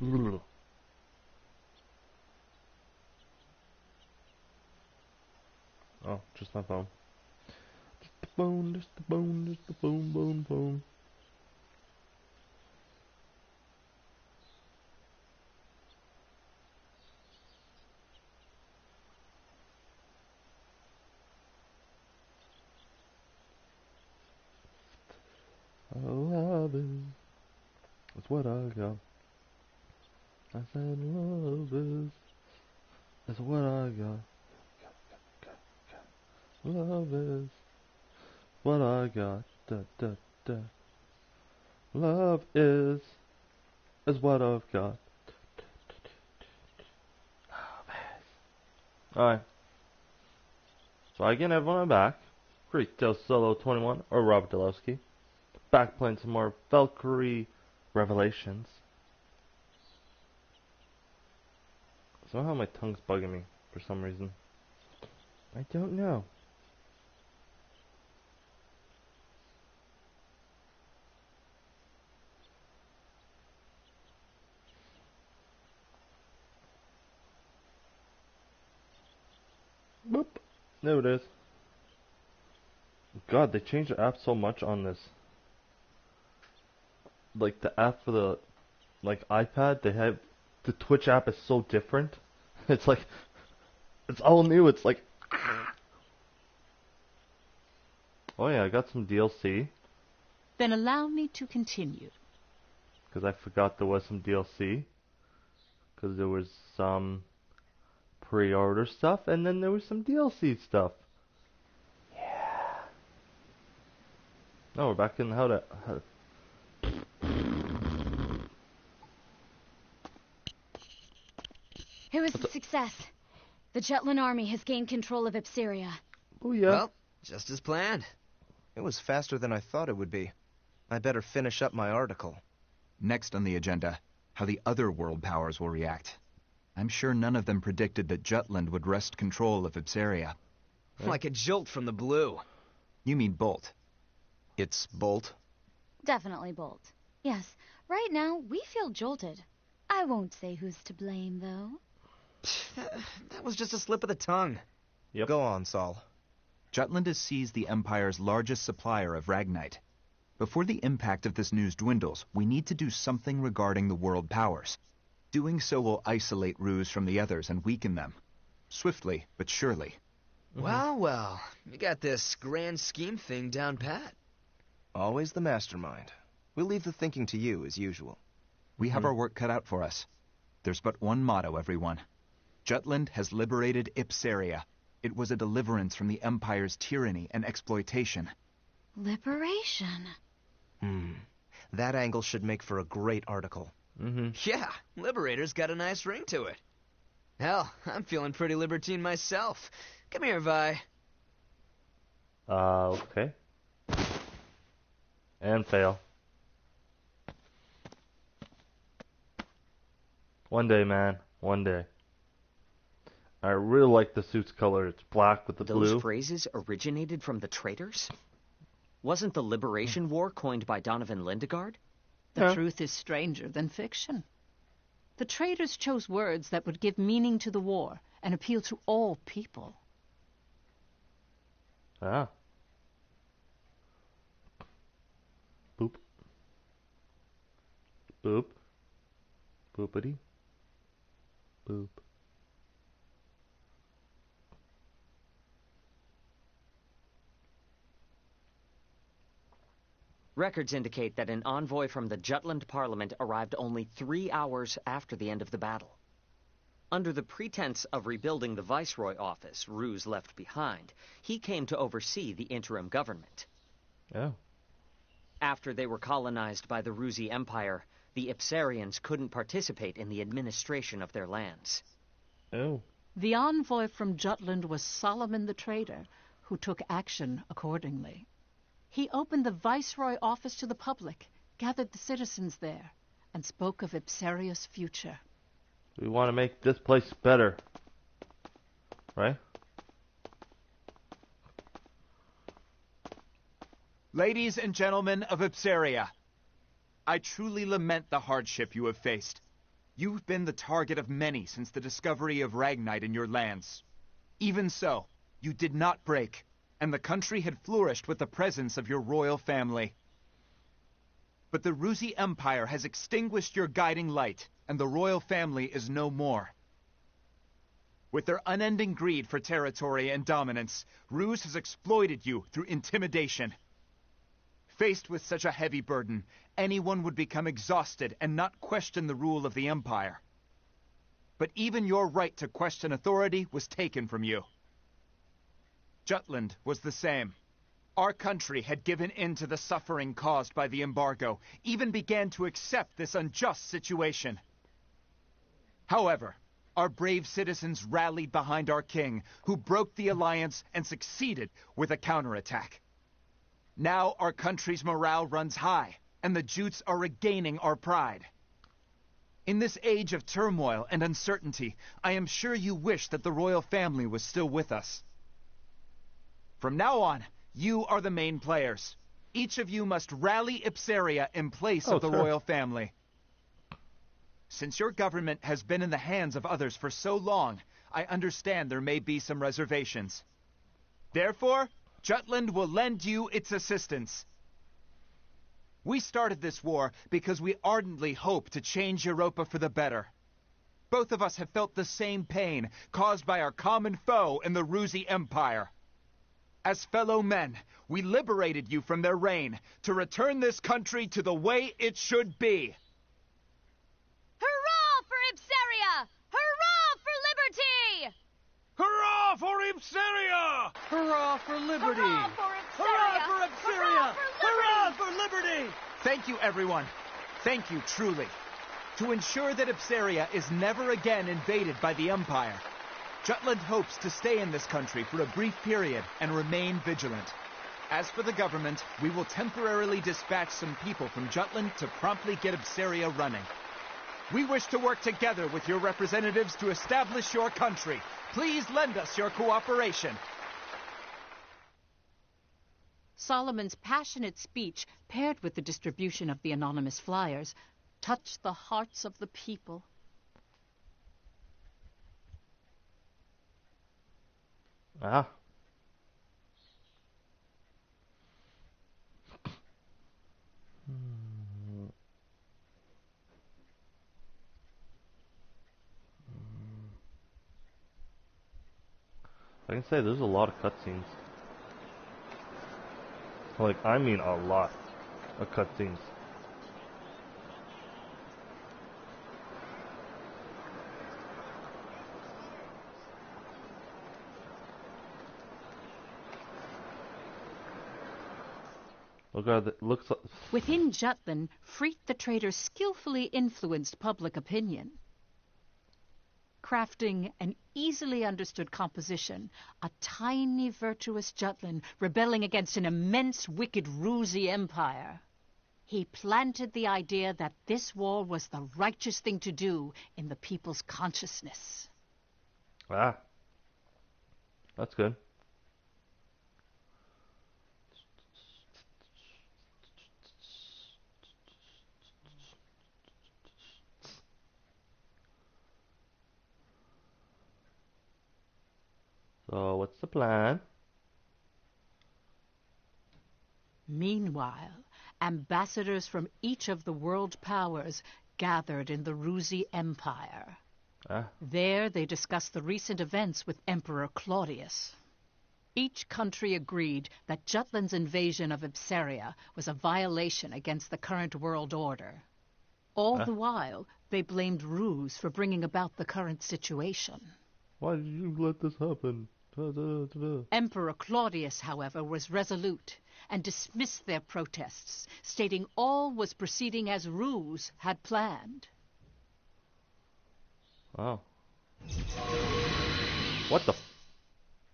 Oh, just my phone. Just the phone, just the phone, just the phone. Love is what I got. I said love is what I got. Love is what I got. Da, da, da. Love is what I've got. Love is. Alright. So again, everyone, I'm back. Retail Solo 21 or Robert Delowski. Back playing some more Valkyrie Revelations. Somehow my tongue's bugging me for some reason. I don't know. Boop. There it is. God, they changed the app so much on this. Like the app for the iPad, they have the Twitch app is so different. It's like it's all new. It's like oh yeah, I got some DLC. Then allow me to continue. Because I forgot there was some DLC. Because there was some pre-order stuff, and then there was some DLC stuff. Yeah. No, we're back in how to. It was a success. The Jutland army has gained control of Ipseria. Oh yeah. Well, just as planned. It was faster than I thought it would be. I better finish up my article. Next on the agenda, how the other world powers will react. I'm sure none of them predicted that Jutland would wrest control of Ipseria. Like a jolt from the blue. You mean bolt. It's Bolt. Definitely Bolt. Yes, right now we feel jolted. I won't say who's to blame, though. That was just a slip of the tongue. Yep. Go on, Saul. Jutland has seized the Empire's largest supplier of Ragnite. Before the impact of this news dwindles, we need to do something regarding the world powers. Doing so will isolate Ruse from the others and weaken them. Swiftly, but surely. Well, you got this grand scheme thing down pat. Always the mastermind. We'll leave the thinking to you, as usual. We have our work cut out for us. There's but one motto, everyone. Jutland has liberated Ipseria. It was a deliverance from the Empire's tyranny and exploitation. Liberation. That angle should make for a great article. Yeah, Liberator's got a nice ring to it. Hell, I'm feeling pretty libertine myself. Come here, Vi. Okay. And fail. One day, man. One day. I really like the suit's color. It's black with the blue. Those phrases originated from the traitors? Wasn't the Liberation War coined by Donovan Lindegard? The truth is stranger than fiction. The traitors chose words that would give meaning to the war and appeal to all people. Ah. Boop. Boop. Boopity. Boop. Records indicate that an envoy from the Jutland Parliament arrived only 3 hours after the end of the battle. Under the pretense of rebuilding the Viceroy office Ruse left behind, he came to oversee the interim government. Oh. After they were colonized by the Rusi Empire, the Ipsarians couldn't participate in the administration of their lands. Oh. The envoy from Jutland was Solomon the Traitor, who took action accordingly. He opened the Viceroy office to the public, gathered the citizens there, and spoke of Ipseria's future. We want to make this place better. Right? Ladies and gentlemen of Ipseria, I truly lament the hardship you have faced. You've been the target of many since the discovery of Ragnite in your lands. Even so, you did not break, and the country had flourished with the presence of your royal family. But the Ruzi Empire has extinguished your guiding light, and the royal family is no more. With their unending greed for territory and dominance, Ruse has exploited you through intimidation. Faced with such a heavy burden, anyone would become exhausted and not question the rule of the Empire. But even your right to question authority was taken from you. Jutland was the same. Our country had given in to the suffering caused by the embargo, even began to accept this unjust situation. However, our brave citizens rallied behind our king, who broke the alliance and succeeded with a counterattack. Now our country's morale runs high, and the Jutes are regaining our pride. In this age of turmoil and uncertainty, I am sure you wish that the royal family was still with us. From now on, you are the main players. Each of you must rally Ipsaria in place of the royal family. Since your government has been in the hands of others for so long, I understand there may be some reservations. Therefore, Jutland will lend you its assistance. We started this war because we ardently hope to change Europa for the better. Both of us have felt the same pain caused by our common foe in the Ruzi Empire. As fellow men, we liberated you from their reign to return this country to the way it should be. Hurrah for Ipsaria! Hurrah for liberty! Hurrah for Ipsaria! Hurrah for liberty! Hurrah for Hurrah Ipsaria! for Ipsaria! Hurrah Hurrah for liberty! Thank you, everyone. Thank you, truly. To ensure that Ipsaria is never again invaded by the Empire, Jutland hopes to stay in this country for a brief period and remain vigilant. As for the government, we will temporarily dispatch some people from Jutland to promptly get Ipsaria running. We wish to work together with your representatives to establish your country. Please lend us your cooperation. Solomon's passionate speech, paired with the distribution of the anonymous flyers, touched the hearts of the people. Ah. I can say there's a lot of cutscenes. Like, I mean a lot of cutscenes. Looks like... Within Jutland, Freet the traitor skillfully influenced public opinion. Crafting an easily understood composition, a tiny virtuous Jutland rebelling against an immense wicked Ruzi empire. He planted the idea that this war was the righteous thing to do in the people's consciousness. Ah. That's good. So, what's the plan? Meanwhile, ambassadors from each of the world powers gathered in the Ruzi Empire. Ah. There they discussed the recent events with Emperor Claudius. Each country agreed that Jutland's invasion of Ipsaria was a violation against the current world order. All the while, they blamed Ruse for bringing about the current situation. Why did you let this happen? Emperor Claudius, however, was resolute and dismissed their protests, stating all was proceeding as Ruse had planned. Oh. What the...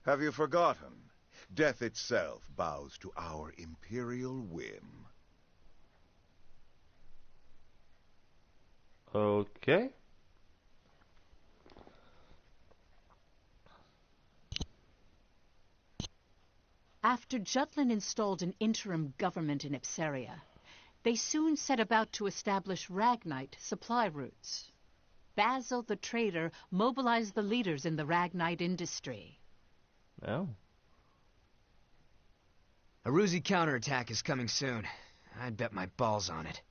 Have you forgotten? Death itself bows to our imperial whim. Okay. After Jutland installed an interim government in Ipsaria, they soon set about to establish Ragnite supply routes. Basil the Trader mobilized the leaders in the Ragnite industry. Oh. A Roozy counterattack is coming soon. I'd bet my balls on it.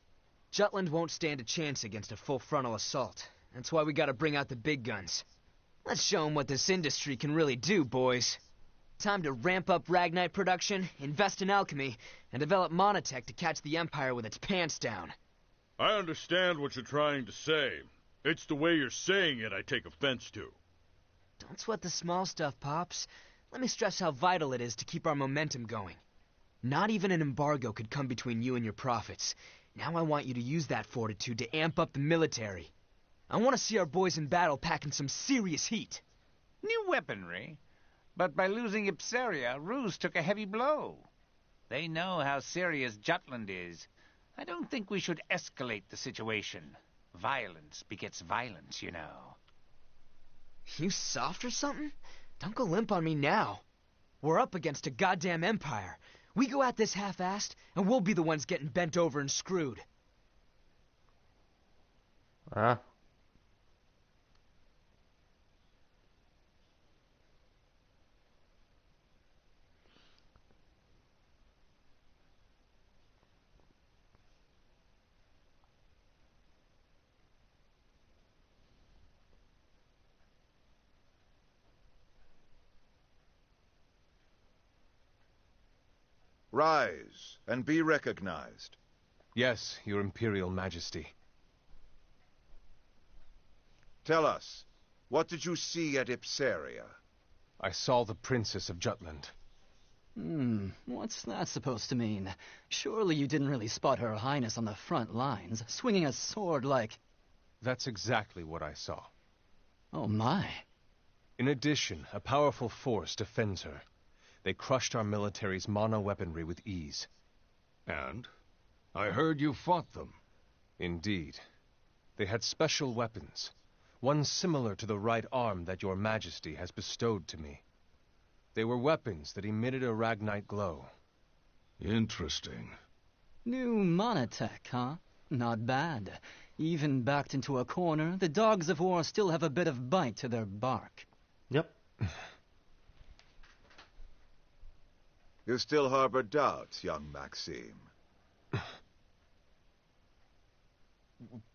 Jutland won't stand a chance against a full frontal assault. That's why we gotta bring out the big guns. Let's show 'em what this industry can really do, boys. Time to ramp up Ragnite production, invest in alchemy, and develop monotech to catch the Empire with its pants down. I understand what you're trying to say. It's the way you're saying it I take offense to. Don't sweat the small stuff, Pops. Let me stress how vital it is to keep our momentum going. Not even an embargo could come between you and your profits. Now I want you to use that fortitude to amp up the military. I want to see our boys in battle packing some serious heat. New weaponry? But by losing Ipsaria, Ruse took a heavy blow. They know how serious Jutland is. I don't think we should escalate the situation. Violence begets violence, you know. You soft or something? Don't go limp on me now. We're up against a goddamn empire. We go at this half-assed, and we'll be the ones getting bent over and screwed. Ah. Rise and be recognized. Yes, Your Imperial Majesty. Tell us, what did you see at Ipsaria? I saw the Princess of Jutland. What's that supposed to mean? Surely you didn't really spot Her Highness on the front lines, swinging a sword like... That's exactly what I saw. Oh my. In addition, a powerful force defends her. They crushed our military's mono-weaponry with ease. And? I heard you fought them. Indeed. They had special weapons. One similar to the right arm that Your Majesty has bestowed to me. They were weapons that emitted a Ragnite glow. Interesting. New monotech, huh? Not bad. Even backed into a corner, the dogs of war still have a bit of bite to their bark. Yep. You still harbor doubts, young Maxime.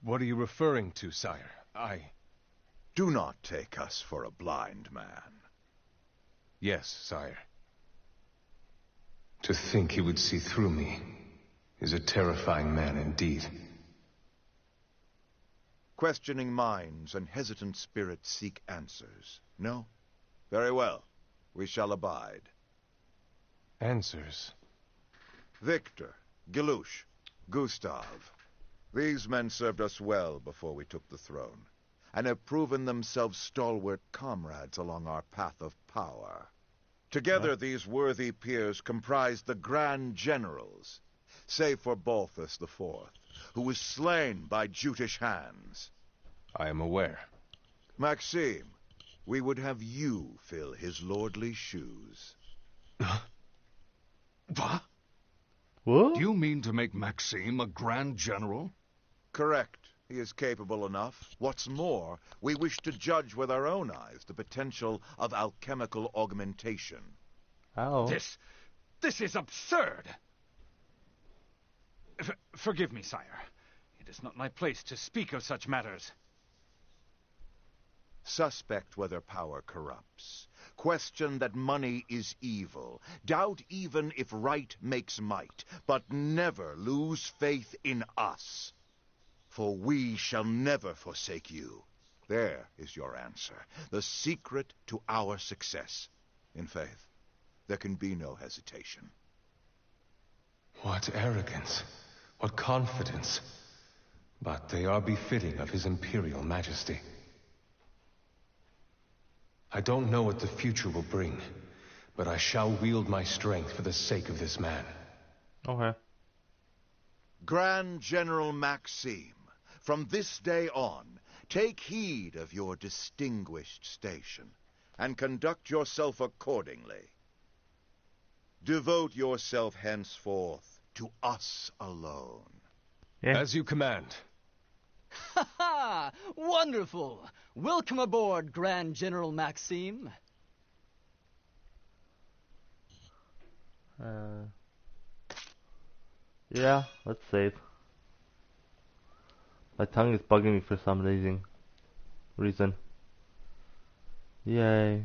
What are you referring to, sire? Do not take us for a blind man. Yes, sire. To think he would see through me is a terrifying man indeed. Questioning minds and hesitant spirits seek answers. No? Very well. We shall abide. Answers? Victor, Gelouche, Gustav. These men served us well before we took the throne, and have proven themselves stalwart comrades along our path of power. Together, these worthy peers comprise the Grand Generals, save for Balthus IV, who was slain by Jutish hands. I am aware. Maxime, we would have you fill his lordly shoes. What? What? Do you mean to make Maxime a Grand General? Correct. He is capable enough. What's more, we wish to judge with our own eyes the potential of alchemical augmentation. How? This is absurd! Forgive me, sire. It is not my place to speak of such matters. Suspect whether power corrupts. Question that money is evil. Doubt even if right makes might. But never lose faith in us. For we shall never forsake you. There is your answer. The secret to our success. In faith, there can be no hesitation. What arrogance. What confidence. But they are befitting of His Imperial Majesty. I don't know what the future will bring, but I shall wield my strength for the sake of this man. Okay. Grand General Maxime, from this day on, take heed of your distinguished station, and conduct yourself accordingly. Devote yourself henceforth to us alone. Yeah. As you command. Ha ha! Wonderful! Welcome aboard, Grand General Maxime. Yeah, let's save. My tongue is bugging me for some reason. Yay.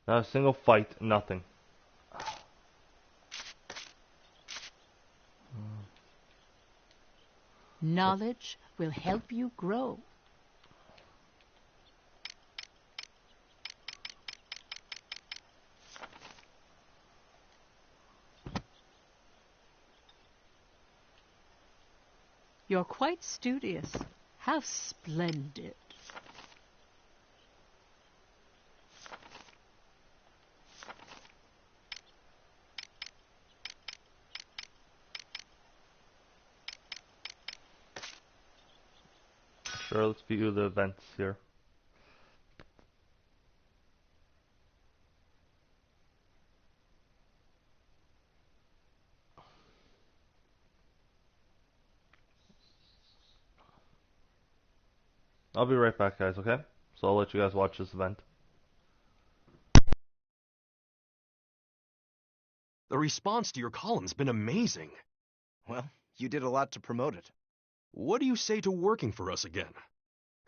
Not a single fight, nothing. Knowledge will help you grow. You're quite studious. How splendid. Sure, let's view the events here. I'll be right back, guys, okay? So I'll let you guys watch this event. The response to your column's been amazing. Well, you did a lot to promote it. What do you say to working for us again?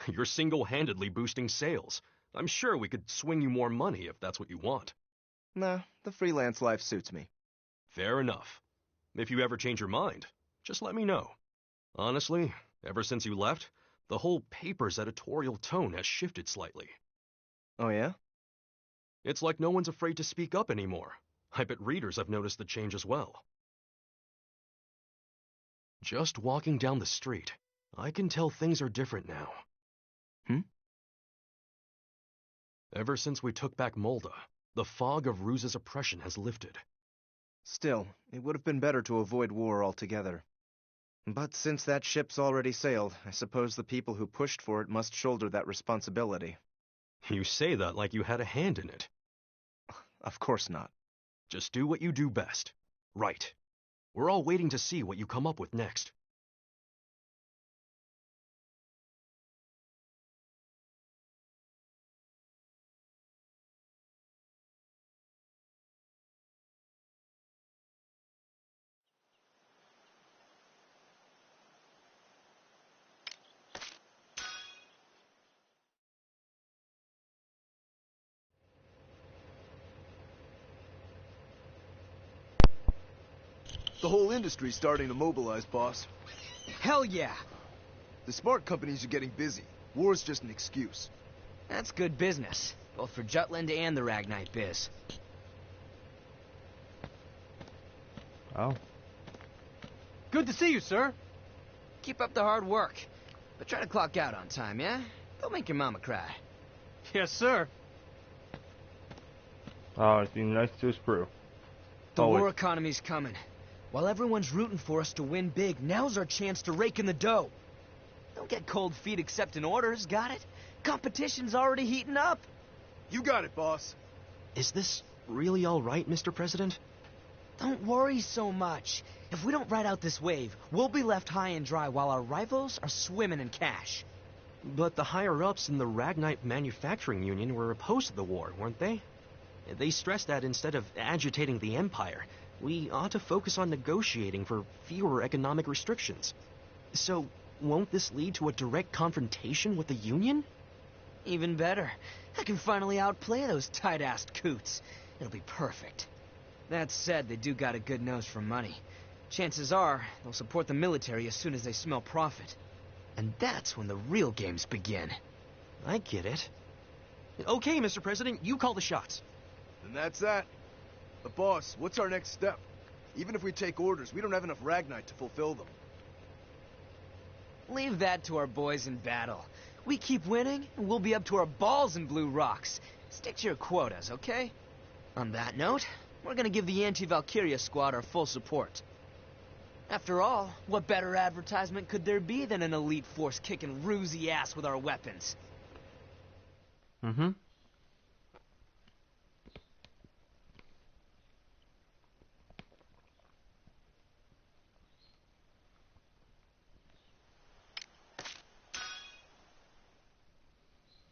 You're single-handedly boosting sales. I'm sure we could swing you more money if that's what you want. Nah, the freelance life suits me. Fair enough. If you ever change your mind, just let me know. Honestly, ever since you left, the whole paper's editorial tone has shifted slightly. Oh yeah? It's like no one's afraid to speak up anymore. I bet readers have noticed the change as well. Just walking down the street, I can tell things are different now. Ever since we took back Molda, the fog of Ruse's oppression has lifted. Still, it would have been better to avoid war altogether. But since that ship's already sailed, I suppose the people who pushed for it must shoulder that responsibility. You say that like you had a hand in it. Of course not. Just do what you do best. Right. We're all waiting to see what you come up with next. The whole industry's starting to mobilize, boss. Hell yeah! The smart companies are getting busy. War's just an excuse. That's good business, both for Jutland and the Ragnite biz. Oh. Good to see you, sir. Keep up the hard work, but try to clock out on time, yeah? Don't make your mama cry. Yes, sir. Oh, it's being nice to his crew. The war economy's coming. While everyone's rooting for us to win big, now's our chance to rake in the dough. Don't get cold feet accepting orders, got it? Competition's already heating up. You got it, boss. Is this really all right, Mr. President? Don't worry so much. If we don't ride out this wave, we'll be left high and dry while our rivals are swimming in cash. But the higher-ups in the Ragnite Manufacturing Union were opposed to the war, weren't they? They stressed that instead of agitating the Empire, we ought to focus on negotiating for fewer economic restrictions. So, won't this lead to a direct confrontation with the Union? Even better. I can finally outplay those tight-assed coots. It'll be perfect. That said, they do got a good nose for money. Chances are, they'll support the military as soon as they smell profit. And that's when the real games begin. I get it. Okay, Mr. President, you call the shots. And that's that. But boss, what's our next step? Even if we take orders, we don't have enough Ragnite to fulfill them. Leave that to our boys in battle. We keep winning, and we'll be up to our balls in blue rocks. Stick to your quotas, okay? On that note, we're gonna give the anti-Valkyria squad our full support. After all, what better advertisement could there be than an elite force kicking Roozy ass with our weapons?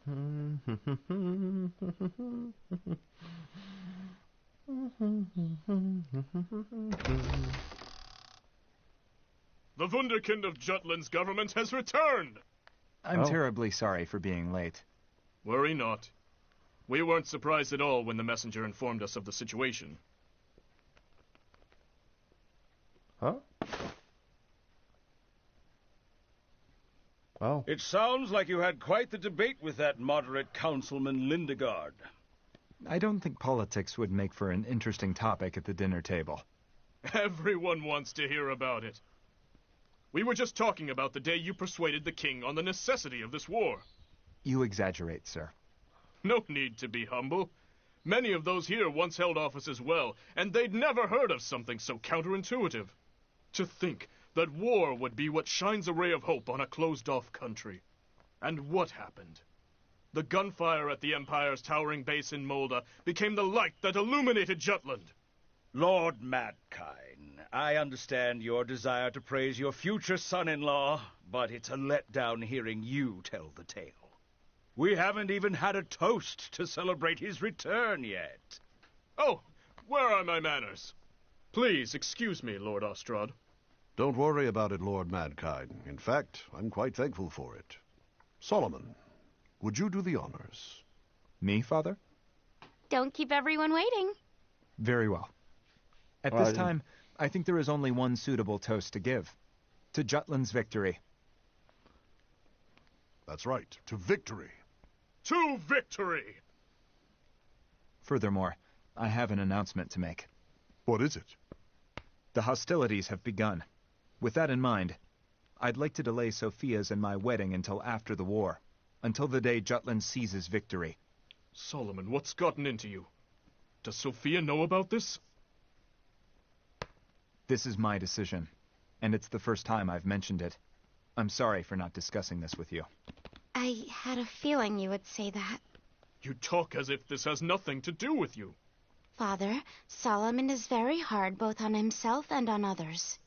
The Wunderkind of Jutland's government has returned! I'm terribly sorry for being late. Worry not. We weren't surprised at all when the messenger informed us of the situation. Huh? Oh. It sounds like you had quite the debate with that moderate Councilman Lindegard. I don't think politics would make for an interesting topic at the dinner table. Everyone wants to hear about it. We were just talking about the day you persuaded the king on the necessity of this war. You exaggerate, sir. No need to be humble. Many of those here once held office as well, and they'd never heard of something so counterintuitive. To think that war would be what shines a ray of hope on a closed-off country. And what happened? The gunfire at the Empire's towering base in Molda became the light that illuminated Jutland. Lord Madkine, I understand your desire to praise your future son-in-law, but it's a letdown hearing you tell the tale. We haven't even had a toast to celebrate his return yet. Oh, where are my manners? Please excuse me, Lord Ostrad. Don't worry about it, Lord Madkine. In fact, I'm quite thankful for it. Solomon, would you do the honors? Me, Father? Don't keep everyone waiting. Very well. At this time, I think there is only one suitable toast to give. To Jutland's victory. That's right, to victory. To victory! Furthermore, I have an announcement to make. What is it? The hostilities have begun. With that in mind, I'd like to delay Sophia's and my wedding until after the war. Until the day Jutland seizes victory. Solomon, what's gotten into you? Does Sophia know about this? This is my decision, and it's the first time I've mentioned it. I'm sorry for not discussing this with you. I had a feeling you would say that. You talk as if this has nothing to do with you. Father, Solomon is very hard both on himself and on others.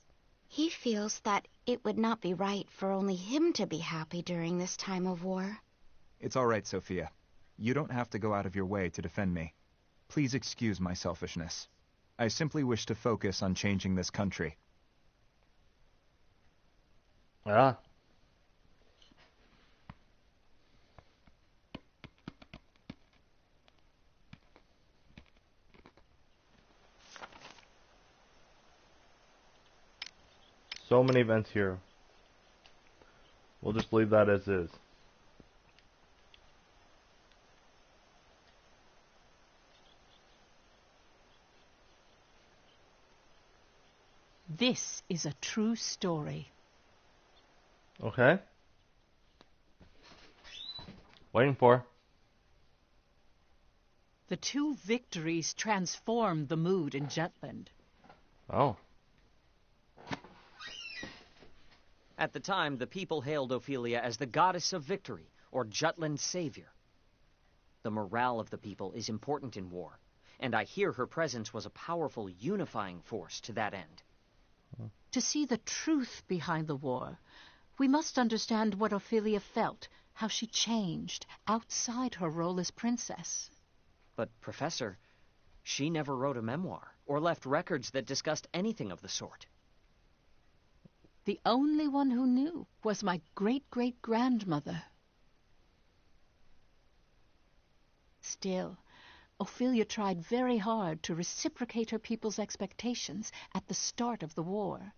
He feels that it would not be right for only him to be happy during this time of war. It's all right, Sophia. You don't have to go out of your way to defend me. Please excuse my selfishness. I simply wish to focus on changing this country. Ah. So many events here. We'll just leave that as is. This is a true story. Okay. Waiting for. The two victories transformed the mood in Jutland. Oh. At the time, the people hailed Ophelia as the goddess of victory, or Jutland's savior. The morale of the people is important in war, and I hear her presence was a powerful unifying force to that end. To see the truth behind the war, we must understand what Ophelia felt, how she changed outside her role as princess. But, Professor, she never wrote a memoir, or left records that discussed anything of the sort. The only one who knew was my great-great-grandmother. Still, Ophelia tried very hard to reciprocate her people's expectations at the start of the war.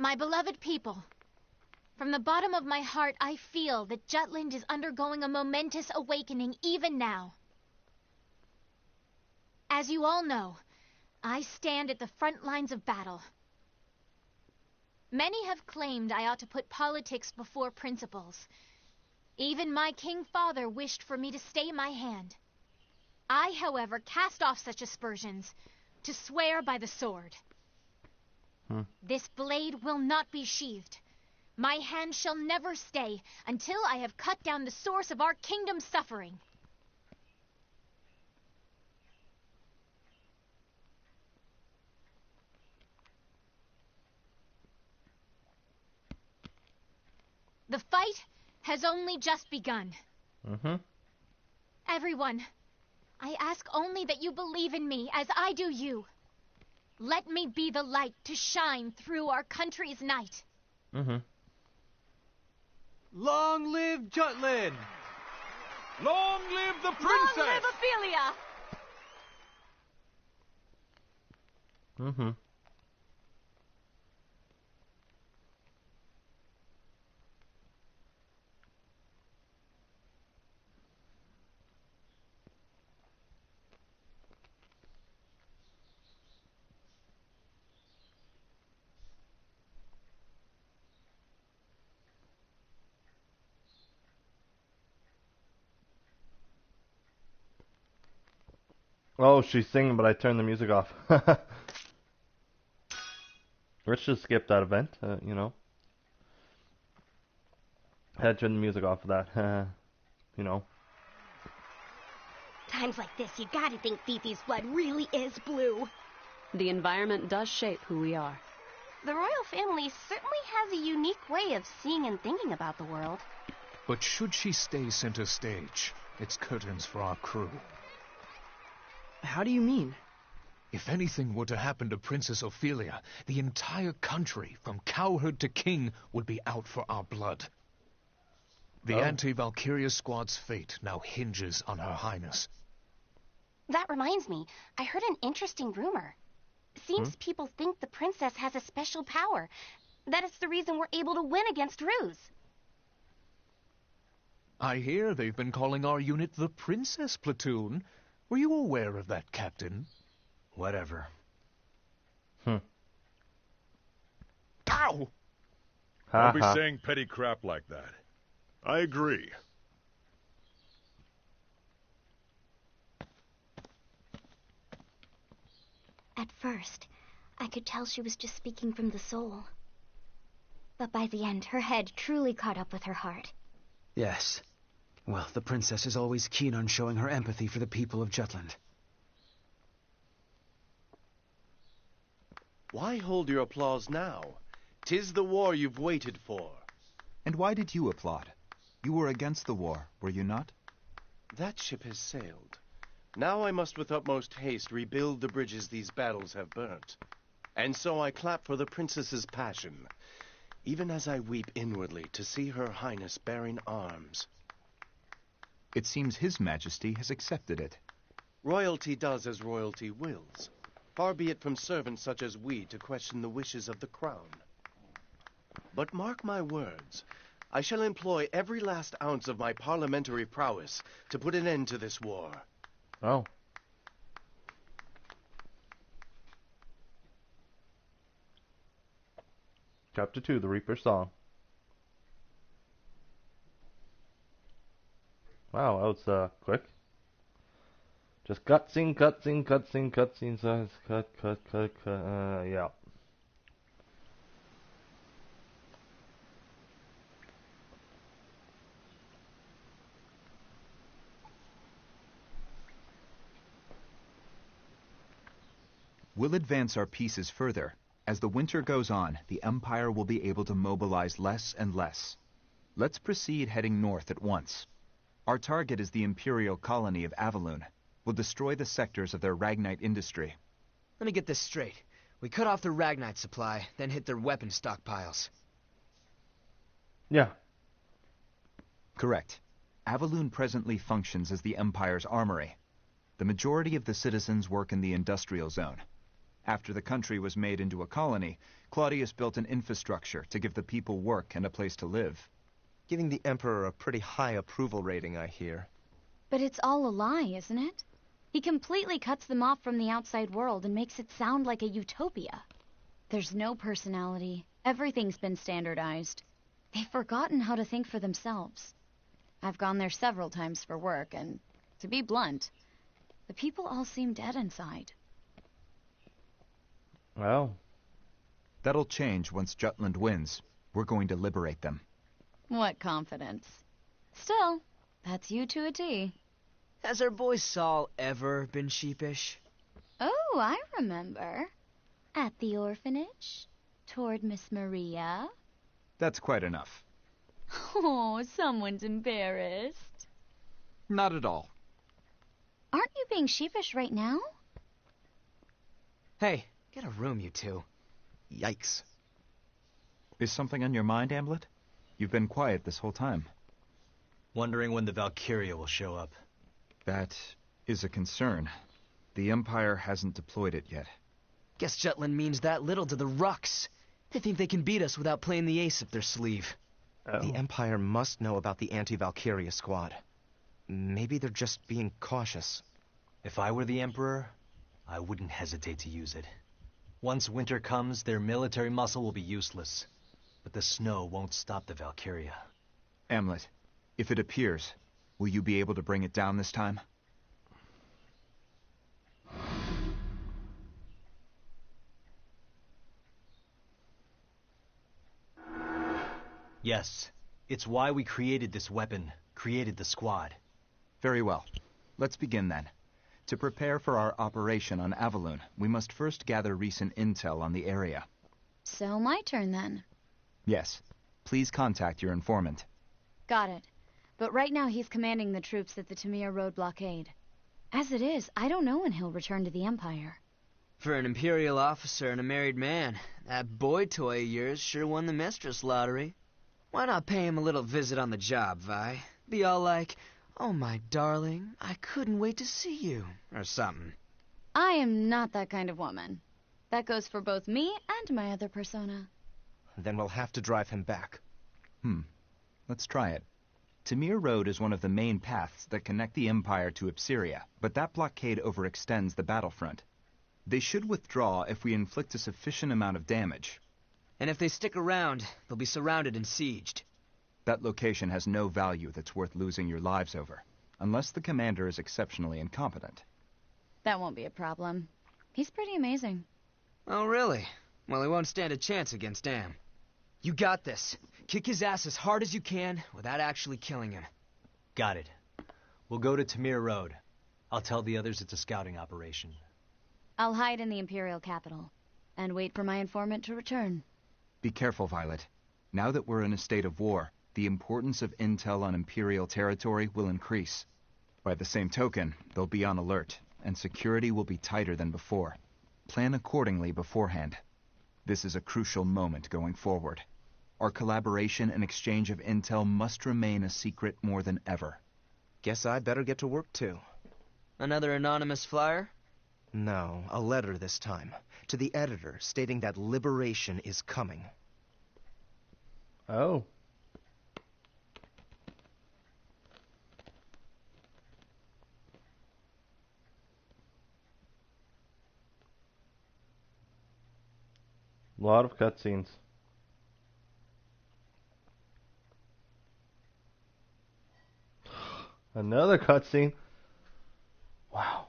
My beloved people, from the bottom of my heart, I feel that Jutland is undergoing a momentous awakening even now. As you all know, I stand at the front lines of battle. Many have claimed I ought to put politics before principles. Even my king father wished for me to stay my hand. I, however, cast off such aspersions to swear by the sword. This blade will not be sheathed. My hand shall never stay until I have cut down the source of our kingdom's suffering. The fight has only just begun. Everyone, I ask only that you believe in me as I do you. Let me be the light to shine through our country's night. Long live Jutland! Long live the princess! Long live Ophelia! Oh, she's singing, but I turned the music off. Let's just skip that event, you know. Had to turn the music off of that, you know. Times like this, you gotta think Fifi's blood really is blue. The environment does shape who we are. The royal family certainly has a unique way of seeing and thinking about the world. But should she stay center stage, it's curtains for our crew. How do you mean? If anything were to happen to Princess Ophelia, the entire country, from cowherd to king, would be out for our blood. The anti-Valkyria squad's fate now hinges on Her Highness. That reminds me, I heard an interesting rumor. Seems people think the princess has a special power. That it's the reason we're able to win against Ruse. I hear they've been calling our unit the Princess Platoon. Were you aware of that, Captain? Whatever. Ow! Don't be saying petty crap like that. I agree. At first, I could tell she was just speaking from the soul. But by the end, her head truly caught up with her heart. Yes. Well, the princess is always keen on showing her empathy for the people of Jutland. Why hold your applause now? 'Tis the war you've waited for. And why did you applaud? You were against the war, were you not? That ship has sailed. Now I must with utmost haste rebuild the bridges these battles have burnt. And so I clap for the princess's passion, even as I weep inwardly to see Her Highness bearing arms. It seems His Majesty has accepted it. Royalty does as royalty wills. Far be it from servants such as we to question the wishes of the crown. But mark my words, I shall employ every last ounce of my parliamentary prowess to put an end to this war. Oh. Chapter 2, The Reaper's Song. Wow, that was quick. Just cutscene, cutscene, cutscene, cutscene, cut, yeah. We'll advance our pieces further. As the winter goes on, the Empire will be able to mobilize less and less. Let's proceed heading north at once. Our target is the Imperial colony of Avaloon. We'll destroy the sectors of their Ragnite industry. Let me get this straight. We cut off their Ragnite supply, then hit their weapon stockpiles. Yeah. Correct. Avaloon presently functions as the Empire's armory. The majority of the citizens work in the industrial zone. After the country was made into a colony, Claudius built an infrastructure to give the people work and a place to live. Giving the Emperor a pretty high approval rating, I hear. But it's all a lie, isn't it? He completely cuts them off from the outside world and makes it sound like a utopia. There's no personality. Everything's been standardized. They've forgotten how to think for themselves. I've gone there several times for work, and to be blunt, the people all seem dead inside. Well, that'll change once Jutland wins. We're going to liberate them. What confidence. Still, that's you to a T. Has our boy Saul ever been sheepish? Oh, I remember. At the orphanage, toward Miss Maria. That's quite enough. Oh, someone's embarrassed. Not at all. Aren't you being sheepish right now? Hey, get a room, you two. Yikes. Is something on your mind, Amblet? You've been quiet this whole time. Wondering when the Valkyria will show up. That is a concern. The Empire hasn't deployed it yet. Guess Jutland means that little to the Rucks. They think they can beat us without playing the ace up their sleeve. The Empire must know about the anti-Valkyria squad. Maybe they're just being cautious. If I were the Emperor, I wouldn't hesitate to use it. Once winter comes, their military muscle will be useless. But the snow won't stop the Valkyria. Amlet, if it appears, will you be able to bring it down this time? Yes. It's why we created this weapon, created the squad. Very well. Let's begin then. To prepare for our operation on Avaloon, we must first gather recent intel on the area. So my turn then. Yes. Please contact your informant. Got it. But right now he's commanding the troops at the Tamir Road blockade. As it is, I don't know when he'll return to the Empire. For an Imperial officer and a married man, that boy toy of yours sure won the mistress lottery. Why not pay him a little visit on the job, Vi? Be all like, "Oh, my darling, I couldn't wait to see you," or something. I am not that kind of woman. That goes for both me and my other persona. Then we'll have to drive him back. Let's try it. Tamir Road is one of the main paths that connect the Empire to Ipsiria, but that blockade overextends the battlefront. They should withdraw if we inflict a sufficient amount of damage. And if they stick around, they'll be surrounded and sieged. That location has no value that's worth losing your lives over, unless the commander is exceptionally incompetent. That won't be a problem. He's pretty amazing. Oh, really? Well, he won't stand a chance against Am. You got this. Kick his ass as hard as you can without actually killing him. Got it. We'll go to Tamir Road. I'll tell the others it's a scouting operation. I'll hide in the Imperial capital and wait for my informant to return. Be careful, Violet. Now that we're in a state of war, the importance of intel on Imperial territory will increase. By the same token, they'll be on alert, and security will be tighter than before. Plan accordingly beforehand. This is a crucial moment going forward. Our collaboration and exchange of intel must remain a secret more than ever. Guess I'd better get to work too. Another anonymous flyer? No, a letter this time. To the editor, stating that liberation is coming. Oh. A lot of cutscenes. Another cutscene. Wow.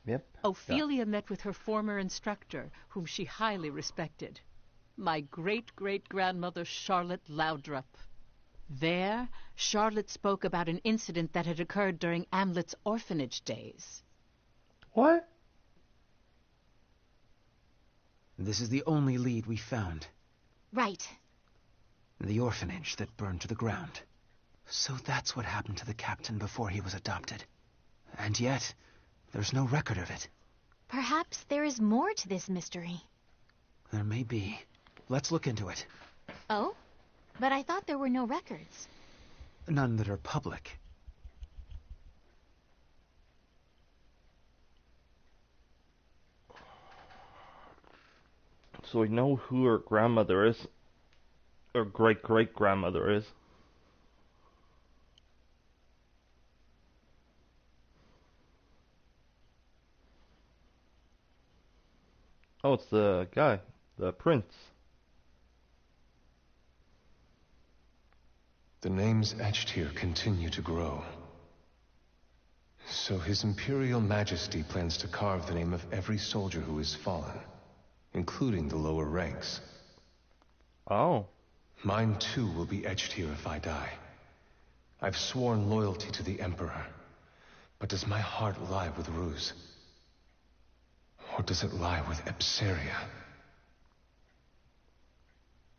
Yep. Ophelia met with her former instructor, whom she highly respected, my great-great-grandmother Charlotte Loudrup. There, Charlotte spoke about an incident that had occurred during Amlet's orphanage days. What? This is the only lead we found. Right. The orphanage that burned to the ground. So that's what happened to the captain before he was adopted. And yet, there's no record of it. Perhaps there is more to this mystery. There may be. Let's look into it. Oh? But I thought there were no records. None that are public. So we know who her grandmother is. Or great-great-grandmother is. Oh, it's the guy. The prince. The names etched here continue to grow. So His Imperial Majesty plans to carve the name of every soldier who has fallen, including the lower ranks. Oh. Mine too will be etched here if I die. I've sworn loyalty to the Emperor. But does my heart lie with Ruse? Or does it lie with Epseria?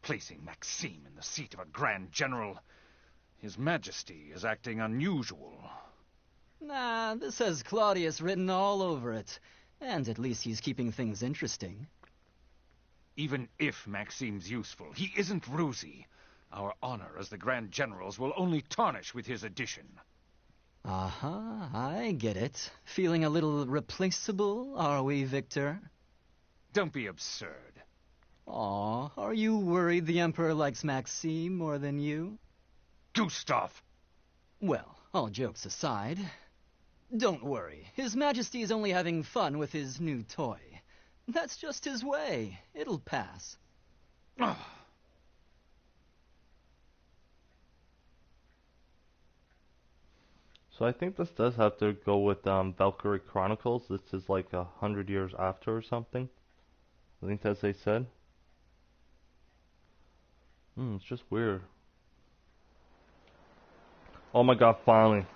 Placing Maxime in the seat of a Grand General. His Majesty is acting unusual. Nah, this has Claudius written all over it. And at least he's keeping things interesting. Even if Maxime's useful, he isn't Rusey. Our honor as the Grand Generals will only tarnish with his addition. Aha, I get it. Feeling a little replaceable, are we, Victor? Don't be absurd. Aw, are you worried the Emperor likes Maxime more than you? Gustav! Well, all jokes aside, don't worry. His Majesty is only having fun with his new toy. That's just his way. It'll pass. So I think this does have to go with Valkyrie Chronicles. This is like 100 years after or something. I think that's what they said. It's just weird. Oh my god, finally.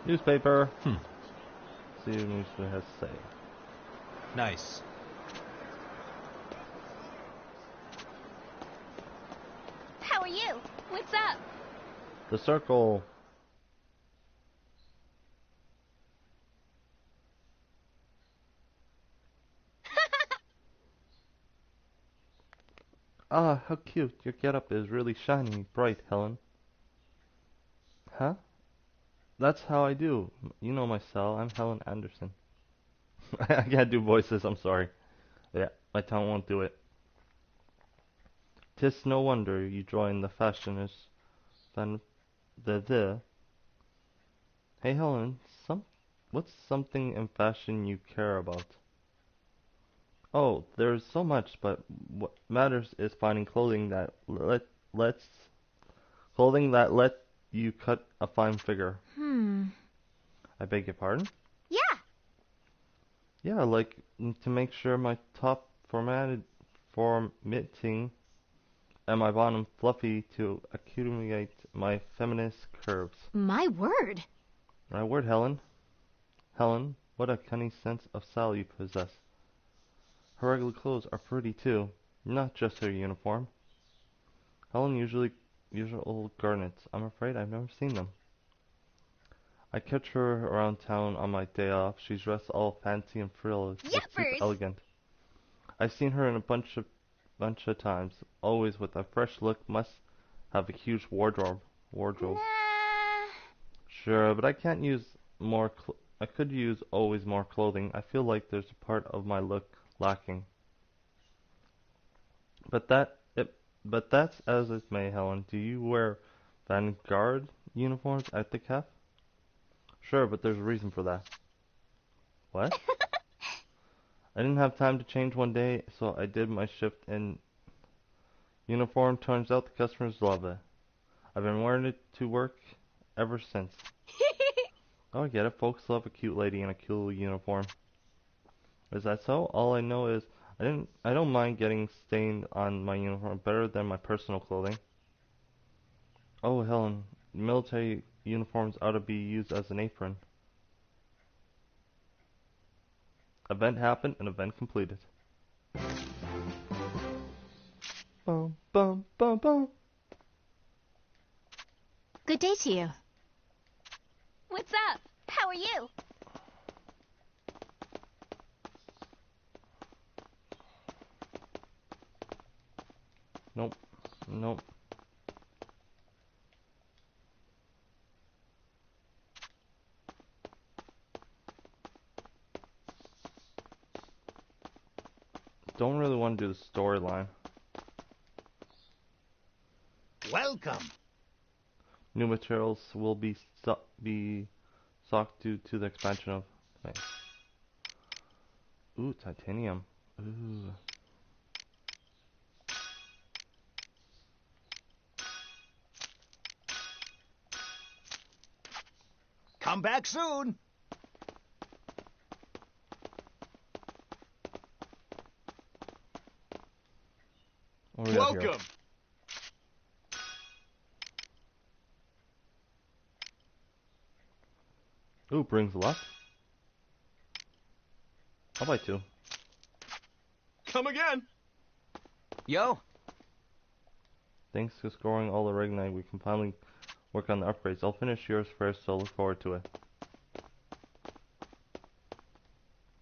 Newspaper. See what the newspaper has to say. Nice. How are you? What's up? The circle. Ah, how cute. Your getup is really shiny, bright, Helen. Huh? That's how I do. You know my style. I'm Helen Anderson. I can't do voices, I'm sorry. Yeah, my tongue won't do it. 'Tis no wonder you join the fashioners. Then the. Hey Helen, what's something in fashion you care about? Oh, there's so much, but what matters is finding clothing that let you cut a fine figure. I beg your pardon? Yeah. Yeah, like to make sure my top formatting and my bottom fluffy to accumulate my feminist curves. My word. My word, Helen. Helen, what a cunning sense of style you possess. Her regular clothes are pretty too, not just her uniform. Helen usually old garnets. I'm afraid I've never seen them. I catch her around town on my day off. She's dressed all fancy and frilly, super elegant. I've seen her in a bunch of times, always with a fresh look. Must have a huge wardrobe. Nah. Sure, but I can't use more. I could use always more clothing. I feel like there's a part of my look lacking. But that's as it may, Helen. Do you wear Vanguard uniforms at the cafe? Sure, but there's a reason for that. What? I didn't have time to change one day, so I did my shift in uniform. Turns out the customers love it. I've been wearing it to work ever since. Oh, I get it. Folks love a cute lady in a cool uniform. Is that so? All I know is I don't mind getting stained on my uniform better than my personal clothing. Oh, Helen, military uniforms ought to be used as an apron. Event happened and event completed. Bum, bum, bum, bum. Good day to you. What's up? How are you? Nope. Nope. Don't really want to do the storyline. Welcome. New materials will be stocked due to the expansion of things. Ooh, titanium. Ooh. Come back soon. What do we got here? Welcome. Ooh, brings luck. I'll buy 2. Come again. Yo. Thanks to scoring all the Ragnite, we can finally work on the upgrades. I'll finish yours first, so look forward to it.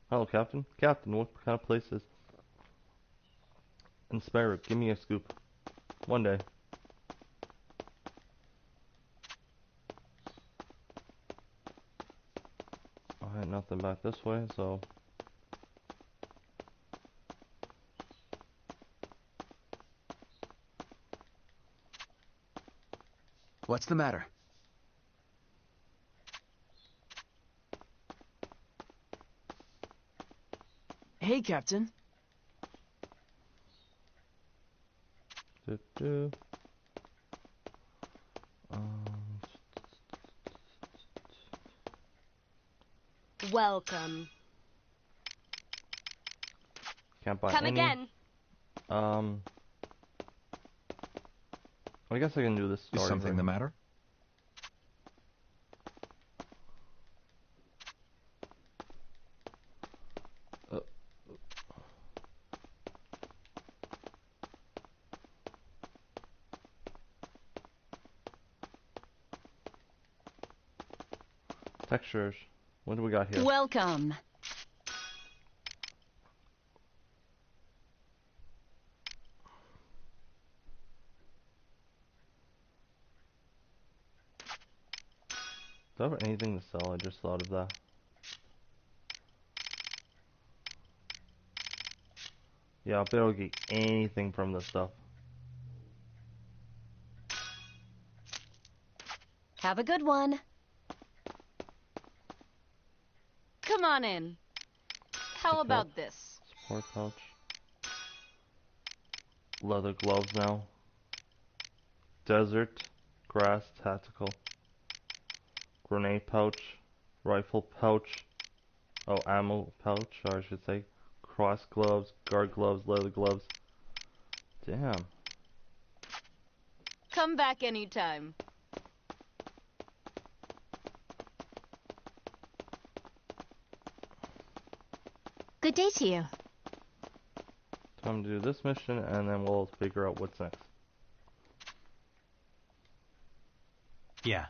Hello, Captain. Captain, what kind of place is Inspire? Give me a scoop. One day. Alright, nothing back this way, so... What's the matter? Hey, Captain. Welcome. Can't buy Come any. again. I guess I can do this story. Is something the matter? Textures. What do we got here? Welcome. Do I have anything to sell? I just thought of that. Yeah, I'll be able to get anything from this stuff. Have a good one. Come on in. How Okay. about this? Support pouch. Leather gloves now. Desert. Grass tactical. Grenade pouch. Rifle pouch. Oh, ammo pouch, or I should say. Cross gloves. Guard gloves. Leather gloves. Damn. Come back anytime. Good day to you. Time to do this mission, and then we'll figure out what's next. Yeah.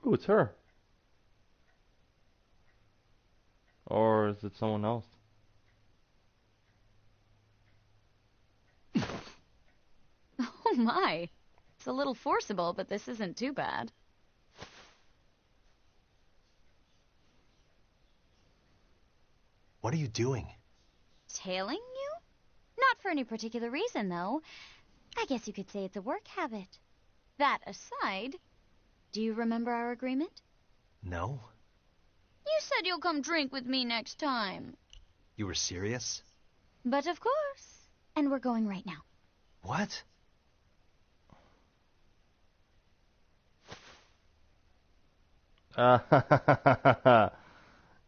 Ooh, it's her. Or is it someone else? Oh my. It's a little forcible, but this isn't too bad. What are you doing? Tailing you? Not for any particular reason, though. I guess you could say it's a work habit. That aside, do you remember our agreement? No. You said you'll come drink with me next time. You were serious? But of course. And we're going right now. What?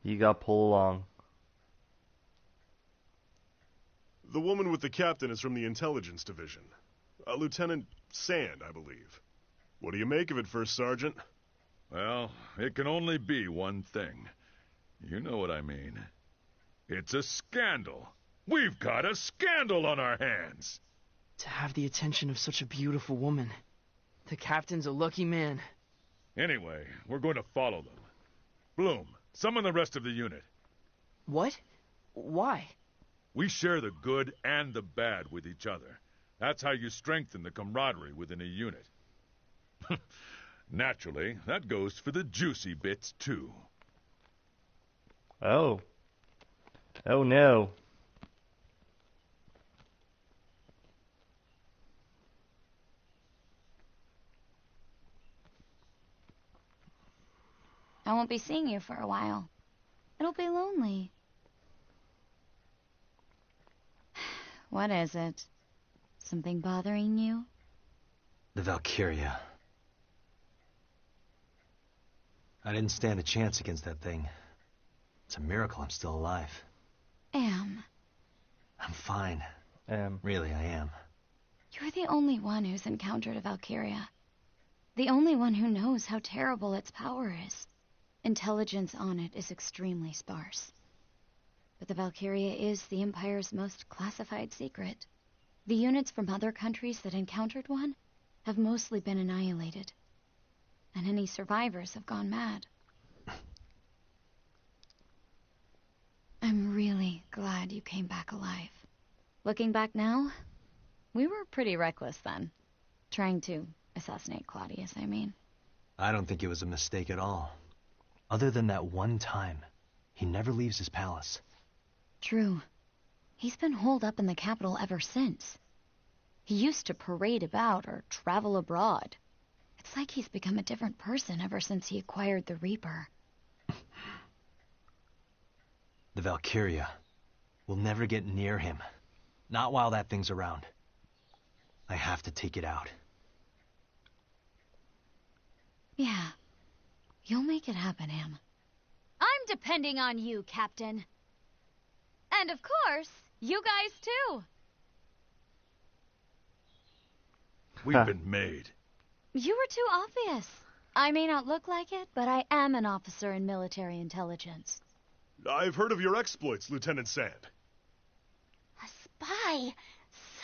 You got pulled along. The woman with the captain is from the intelligence division. Lieutenant Sand, I believe. What do you make of it, First Sergeant? Well, it can only be one thing. You know what I mean. It's a scandal. We've got a scandal on our hands. To have the attention of such a beautiful woman. The captain's a lucky man. Anyway, we're going to follow them. Bloom, summon the rest of the unit. What? Why? We share the good and the bad with each other. That's how you strengthen the camaraderie within a unit. Naturally, that goes for the juicy bits, too. Oh. Oh no. I won't be seeing you for a while. It'll be lonely. What is it? Something bothering you? The Valkyria. I didn't stand a chance against that thing. It's a miracle I'm still alive. Am. I'm fine. Really, I am. You're the only one who's encountered a Valkyria. The only one who knows how terrible its power is. Intelligence on it is extremely sparse. But the Valkyria is the Empire's most classified secret. The units from other countries that encountered one have mostly been annihilated. And any survivors have gone mad. I'm really glad you came back alive. Looking back now, we were pretty reckless then. Trying to assassinate Claudius, I mean. I don't think it was a mistake at all. Other than that one time, he never leaves his palace. True. He's been holed up in the capital ever since. He used to parade about or travel abroad. It's like he's become a different person ever since he acquired the Reaper. The Valkyria will never get near him. Not while that thing's around. I have to take it out. Yeah. You'll make it happen, Am. I'm depending on you, Captain. And of course, you guys too. We've been made. You were too obvious. I may not look like it, but I am an officer in military intelligence. I've heard of your exploits, Lieutenant Sand. Spy!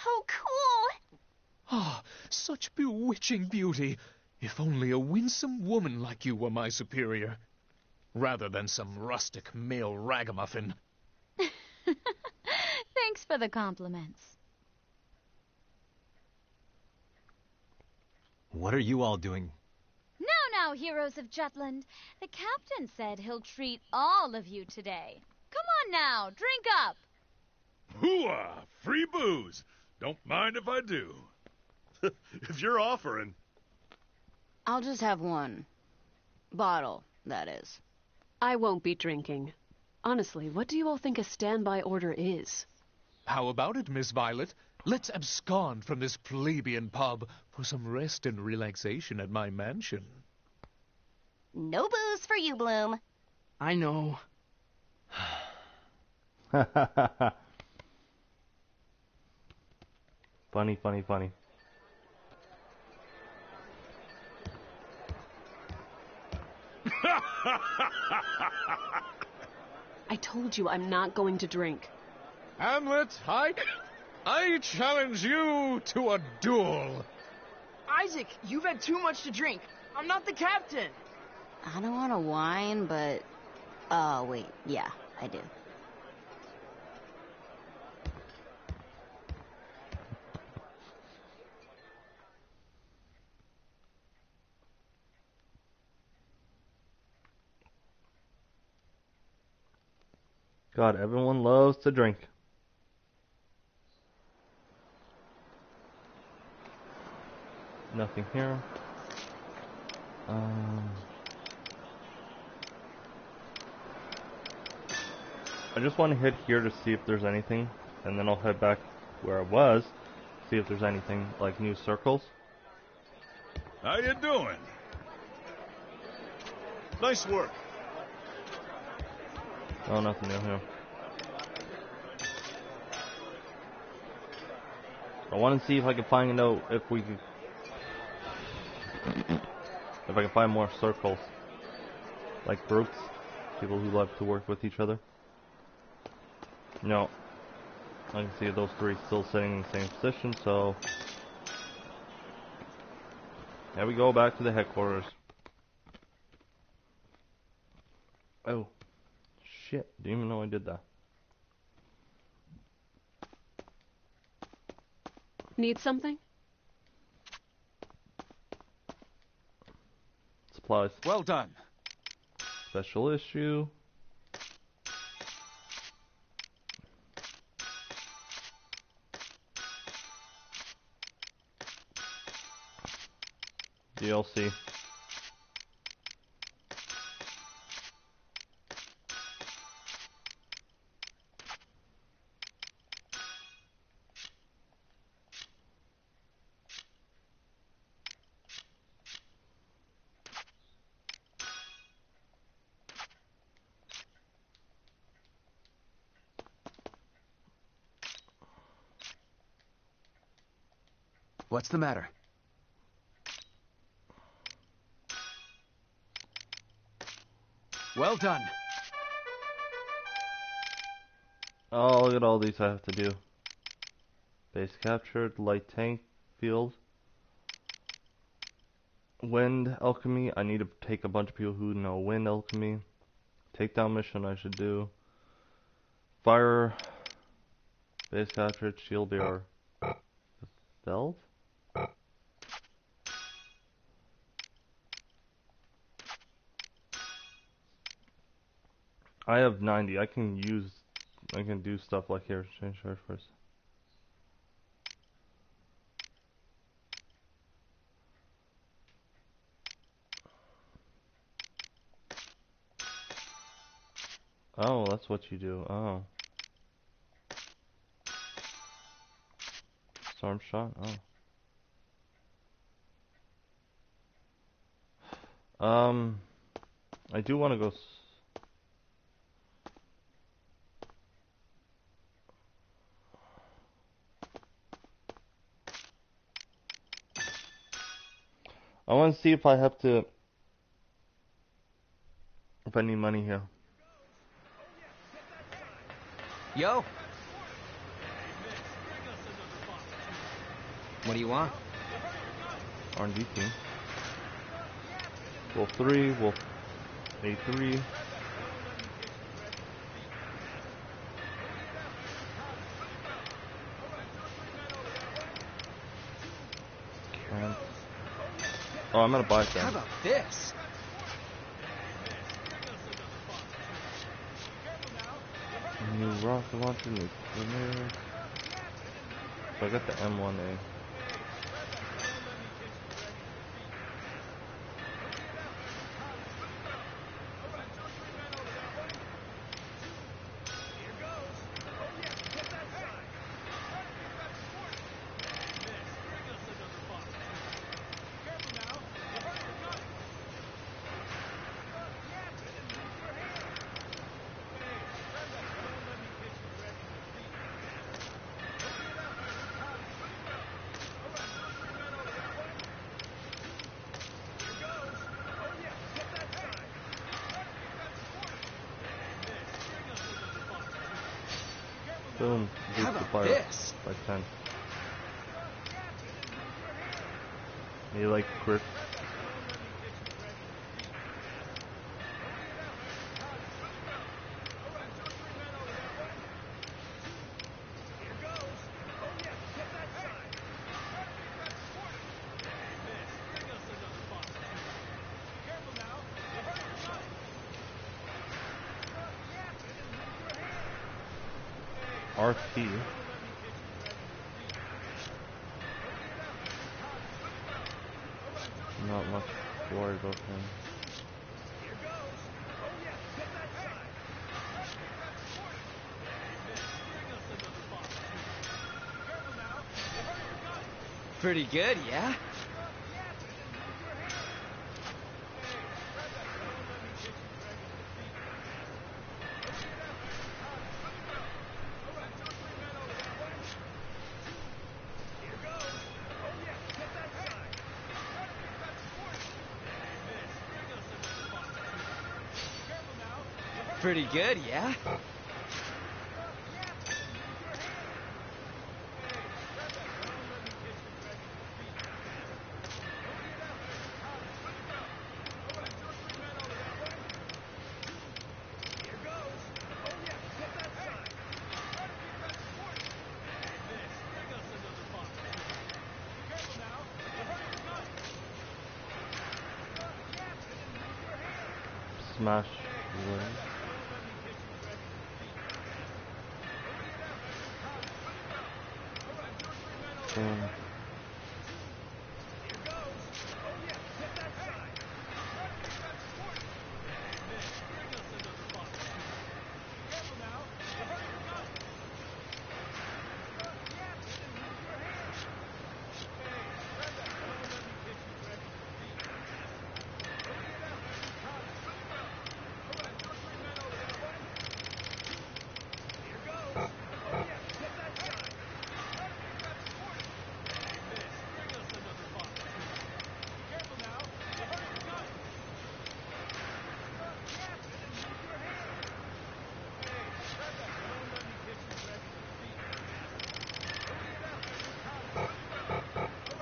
So cool! Ah, such bewitching beauty. If only a winsome woman like you were my superior. Rather than some rustic male ragamuffin. Thanks for the compliments. What are you all doing? Now, heroes of Jutland. The captain said he'll treat all of you today. Come on now, drink up. Hooah! Free booze. Don't mind if I do. If you're offering. I'll just have one. Bottle, that is. I won't be drinking. Honestly, what do you all think a standby order is? How about it, Miss Violet? Let's abscond from this plebeian pub for some rest and relaxation at my mansion. No booze for you, Bloom. I know. Funny, funny, funny. I told you I'm not going to drink. Hamlet, I challenge you to a duel. Isaac, you've had too much to drink. I'm not the captain. I don't want to whine, but... Oh, wait. Yeah, I do. God, everyone loves to drink. Nothing here. I just want to hit here to see if there's anything, and then I'll head back where I was, see if there's anything like new circles. How you doing? Nice work. Oh, nothing new here. I want to see if I can find out if we could, if I can find more circles, like groups, people who love to work with each other. No, I can see those three still sitting in the same position, so there we go, back to the headquarters. Oh, shit, didn't even know I did that. Need something? Supplies. Well done. Special issue. You'll see. What's the matter? Well done. Oh, look at all these I have to do. Base captured, light tank field. Wind alchemy, I need to take a bunch of people who know wind alchemy. Takedown mission I should do. Fire, base captured, shield bearer. Belt? I have 90. I can do stuff like here. Change charge first. Oh, that's what you do. Oh. Storm shot? Oh. I do want to go. I want to see if I have to. If I need money here. Yo! What do you want? R&D team. Wolf 3, Wolf A3. And, oh, I'm gonna buy that. How about this? New rocket launcher, new grenade. So I got the M1A. Boom. Boost the fire this? by 10. You like grip? RP. Not much worried about him. Pretty good, yeah? Pretty good, yeah? Smash win. Boom.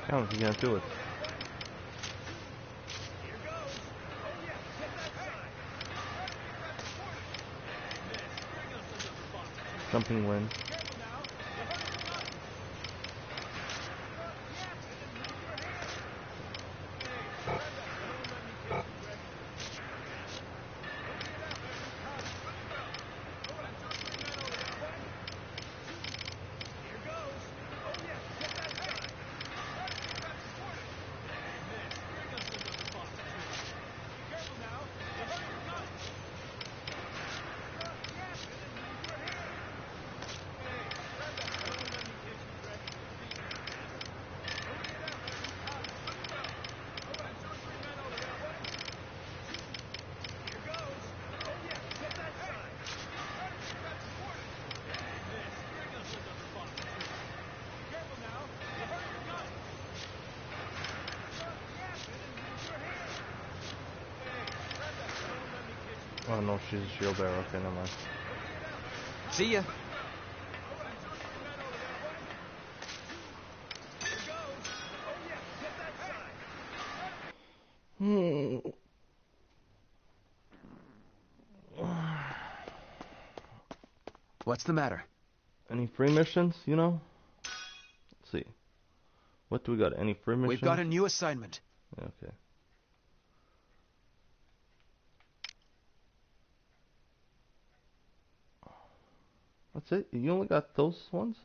How is he gonna do it? Jumping wind. Oh no, she's a shield bearer. Okay, never mind. See ya. What's the matter? Any free missions, you know? Let's see. What do we got? Any free missions? We've got a new assignment. Okay. That's it? You only got those ones?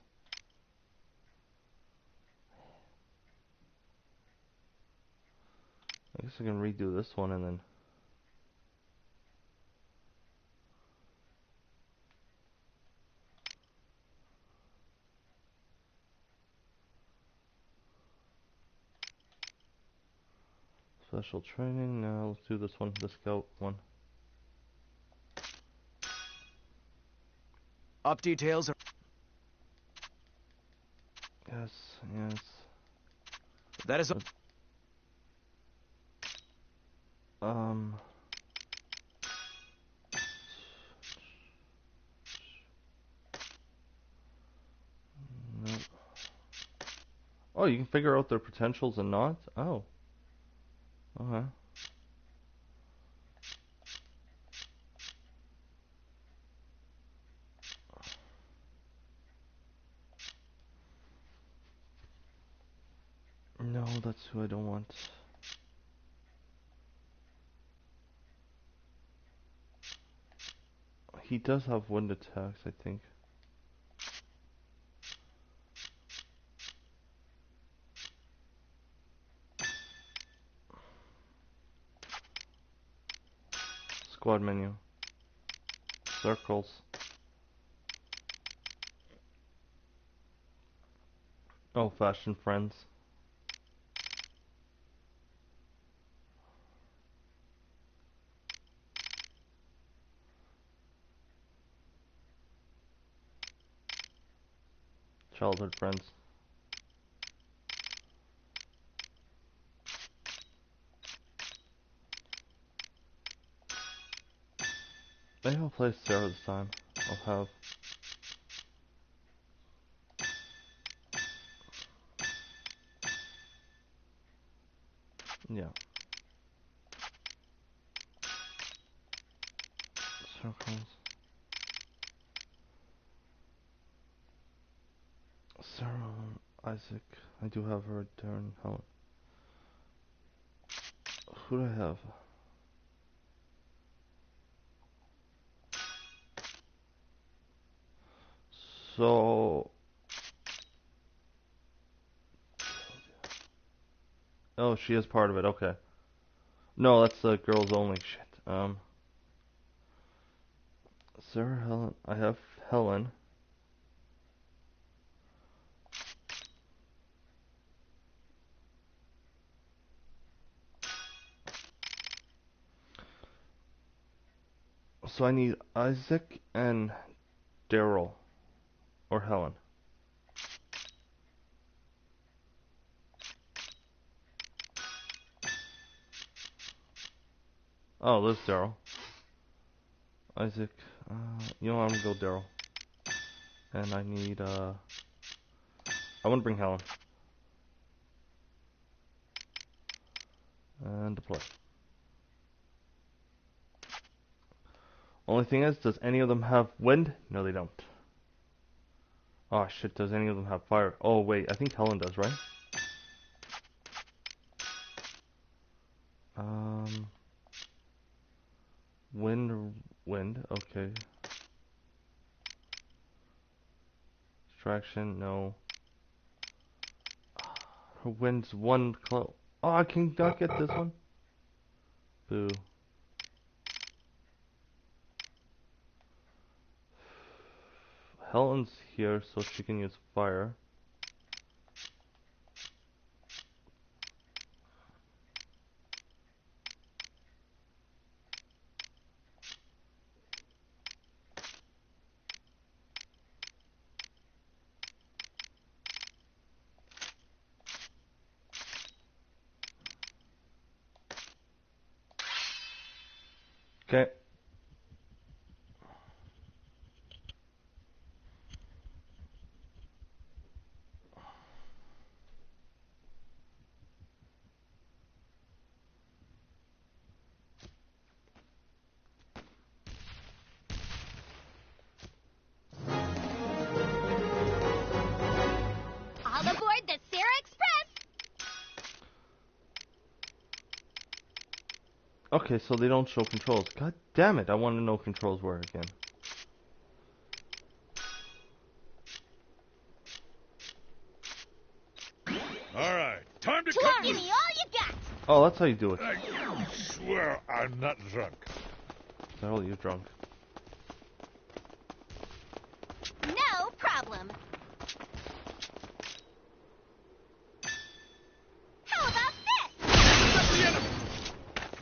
I guess I can redo this one and then... Special training. Now let's do this one, the scout one. Up details are... Yes, yes. That is... No. Oh, you can figure out their potentials and not? Oh. Okay. No, that's who I don't want. He does have wind attacks, I think. Squad menu. Circles. Oh, fashion friends. Childhood friends. Maybe I'll play Sarah this time. I'll have... Yeah. Circles. Sarah, Isaac. I do have her, Darren, Helen. Who do I have? So... Oh, she is part of it, okay. No, that's the girls only shit. Sarah, Helen. I have Helen. So I need Isaac and Daryl. Or Helen. Oh, there's Daryl. Isaac. You know what, I'm gonna go Daryl. And I need, I want to bring Helen. And deploy. Only thing is, does any of them have wind? No, they don't. Oh shit, does any of them have fire? Oh wait, I think Helen does, right? Wind, okay. Distraction, no. Her wind's one close. Oh, I can not get this one. Boo. Helen's here, so she can use fire. Okay. All aboard the Sarah Express! Okay, so they don't show controls. God damn it, I want to know controls were again. Alright, time to Clark, cut give loose. me all you got! Oh, that's how you do it. I swear I'm not drunk. The hell are you drunk? No problem. How about this?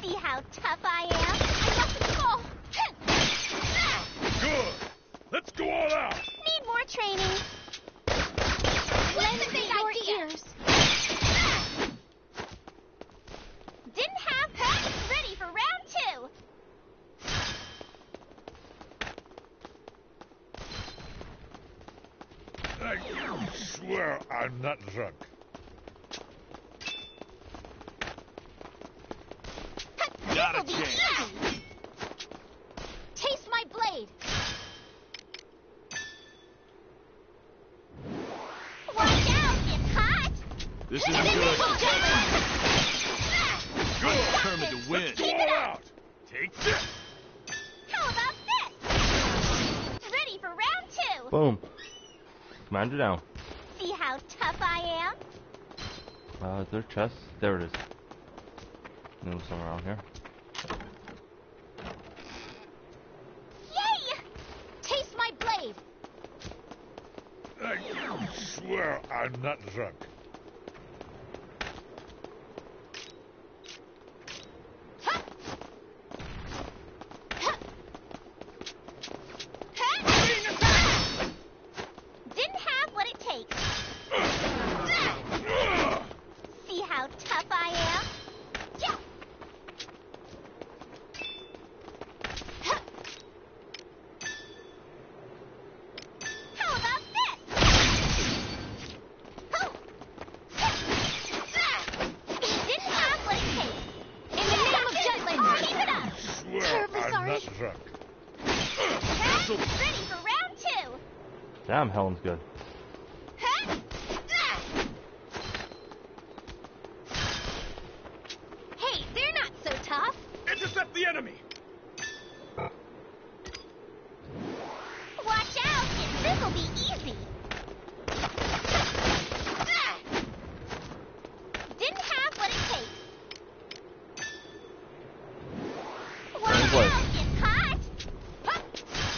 See how tough I am? I got control. Good. Let's go all out. Need more training. Lend me your ears. Didn't have practice ready for round 2. I swear I'm not drunk. Not a chance. Taste my blade. Watch out, it's hot. This isn't good. Good. Determined to win. Keep it up. Take this. How about this? Ready for round 2. Boom. Commander down. See how tough I am? Is there chest? There it is. No, somewhere around here. Yay! Taste my blade. I swear I'm not drunk. Didn't have what it takes. See how tough I am? Yeah. How about this? Didn't have what it takes. In the name of Jutland, keep it up. Swear Terribly I'm sorry. not drunk. Ready for round 2. Damn, Helen's good. Hey, they're not so tough. Intercept the enemy. Watch out, this'll be easy. Didn't have what it takes. Watch Play. out, it's hot.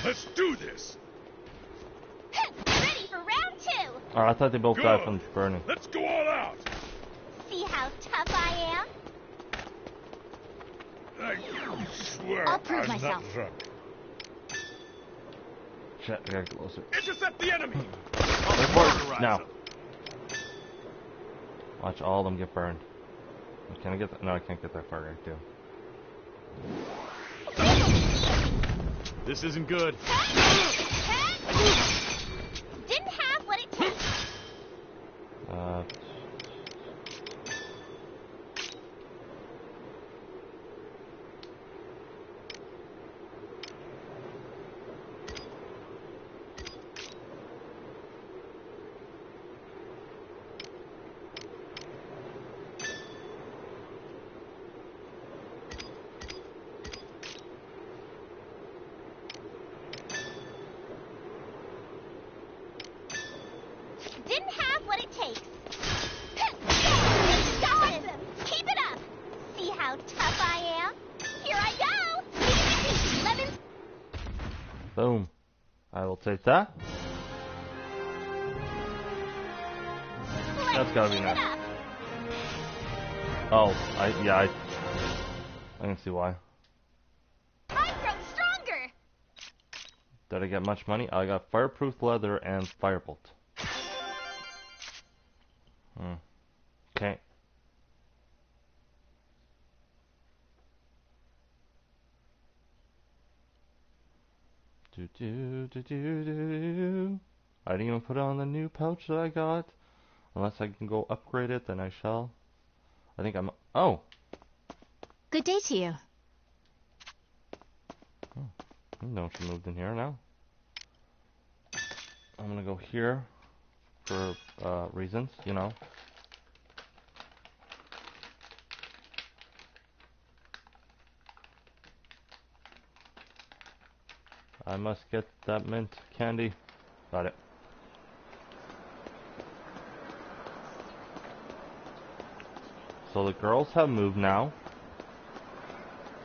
Let's do this. Ready for round 2. Oh, I thought they both Good. died from burning. Let's go all out. See how tough I am? I swear I'll prove I'm myself. not drunk. Shit, I gotta get closer. Intercept the enemy. Now. Watch all of them get burned. Can I get that? No, I can't get that far right too. This isn't good. Didn't have what it takes. Boom. I will take that. That's gotta be nice. Oh, I can see why. I grow stronger. Did I get much money? I got fireproof leather and firebolt. Okay. I didn't even put on the new pouch that I got. Unless I can go upgrade it, then I shall. I think I'm... Oh! Good day to you. Oh, I know she moved in here now. I'm gonna go here for reasons, you know. I must get that mint candy. Got it. So the girls have moved now.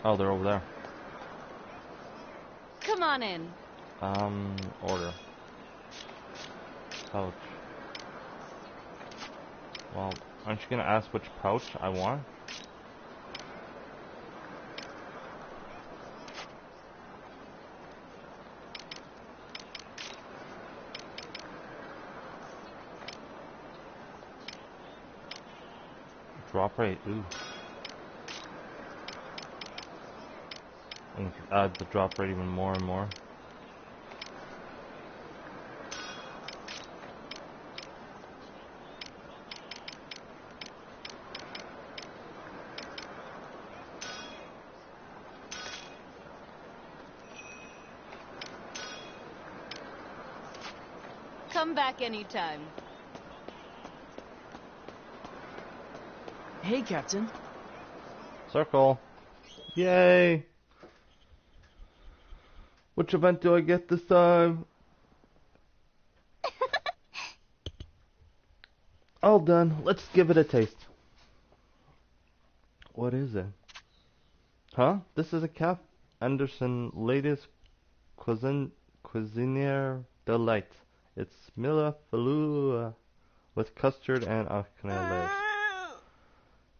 Oh, they're over there. Come on in. Order. Pouch. Well, aren't you gonna ask which pouch I want? Drop rate, ooh. And add the drop rate even more and more. Come back anytime. Hey, Captain. Circle. Yay! Which event do I get this time? All done. Let's give it a taste. What is it? Huh? This is a Cap Anderson latest cuisinier delight. It's Mila Falua with custard and layers.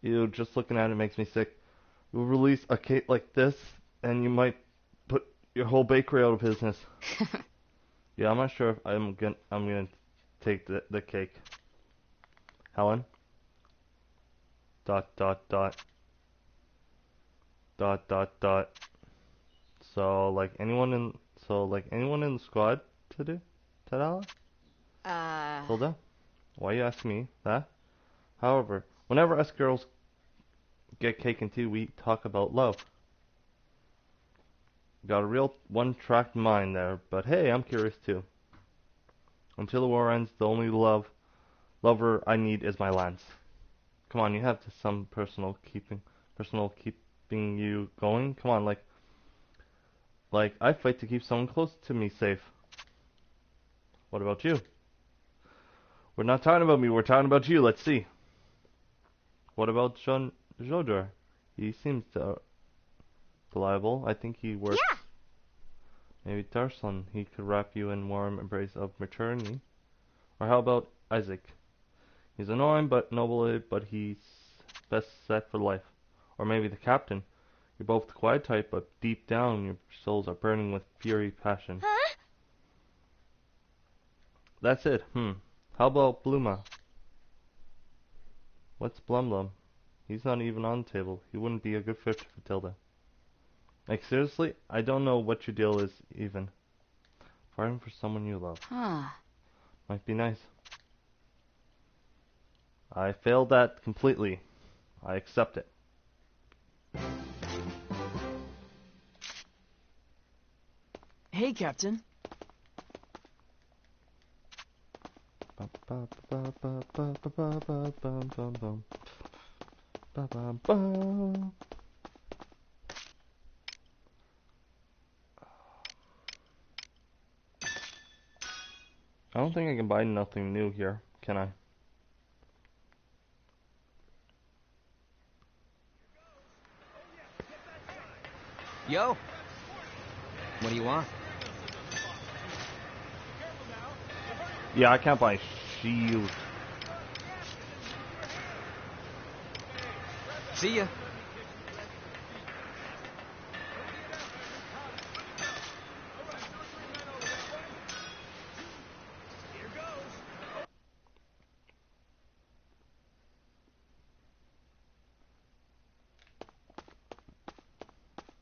Ew, just looking at it makes me sick. We'll release a cake like this, and you might put your whole bakery out of business. Yeah, I'm not sure if I'm gonna take the cake. Helen? Dot dot dot. Dot dot dot. So like anyone in the squad today? Tadala? Hilda? Why you ask me that? However, whenever us girls get cake and tea, we talk about love. Got a real one-track mind there, but hey, I'm curious too. Until the war ends, the only lover I need is my lance. Come on, you have some personal keeping you going. Come on, like I fight to keep someone close to me safe. What about you? We're not talking about me, we're talking about you. Let's see. What about Jodor? He seems reliable. I think he works. Yeah. Maybe Tarslan. He could wrap you in warm embrace of maternity. Or how about Isaac? He's annoying but noble, but he's best set for life. Or maybe the captain. You're both the quiet type, but deep down your souls are burning with fury passion. Huh? That's it. How about Bluma? What's Blum Blum? He's not even on the table. He wouldn't be a good fit for Tilda. Like, seriously? I don't know what your deal is, even. Fighting for someone you love. Might be nice. I failed that completely. I accept it. Hey, Captain. I don't think I can buy nothing new here, can I? Yo! What do you want? Yeah, I can't buy shield. See ya.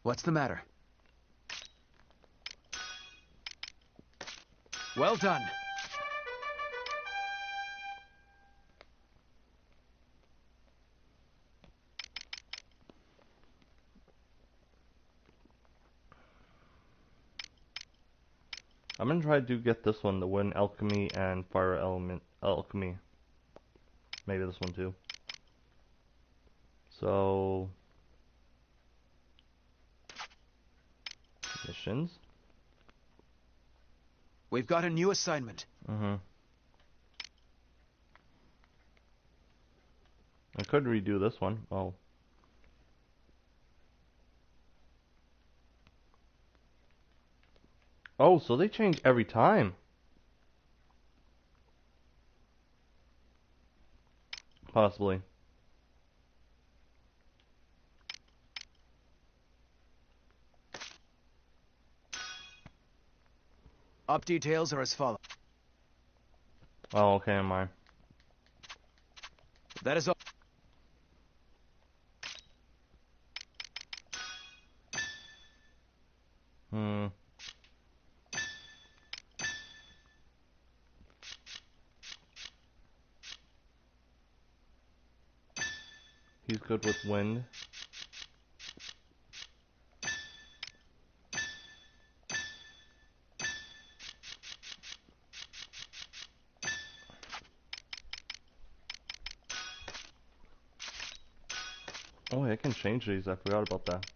What's the matter? Well done. I'm gonna try to get this one, the wind alchemy and fire element alchemy. Maybe this one too. So missions. We've got a new assignment. I could redo this one. Oh. Oh, so they change every time. Possibly. Up details are as follows. Oh, okay, am I? That is all. He's good with wind. Oh, I can change these. I forgot about that.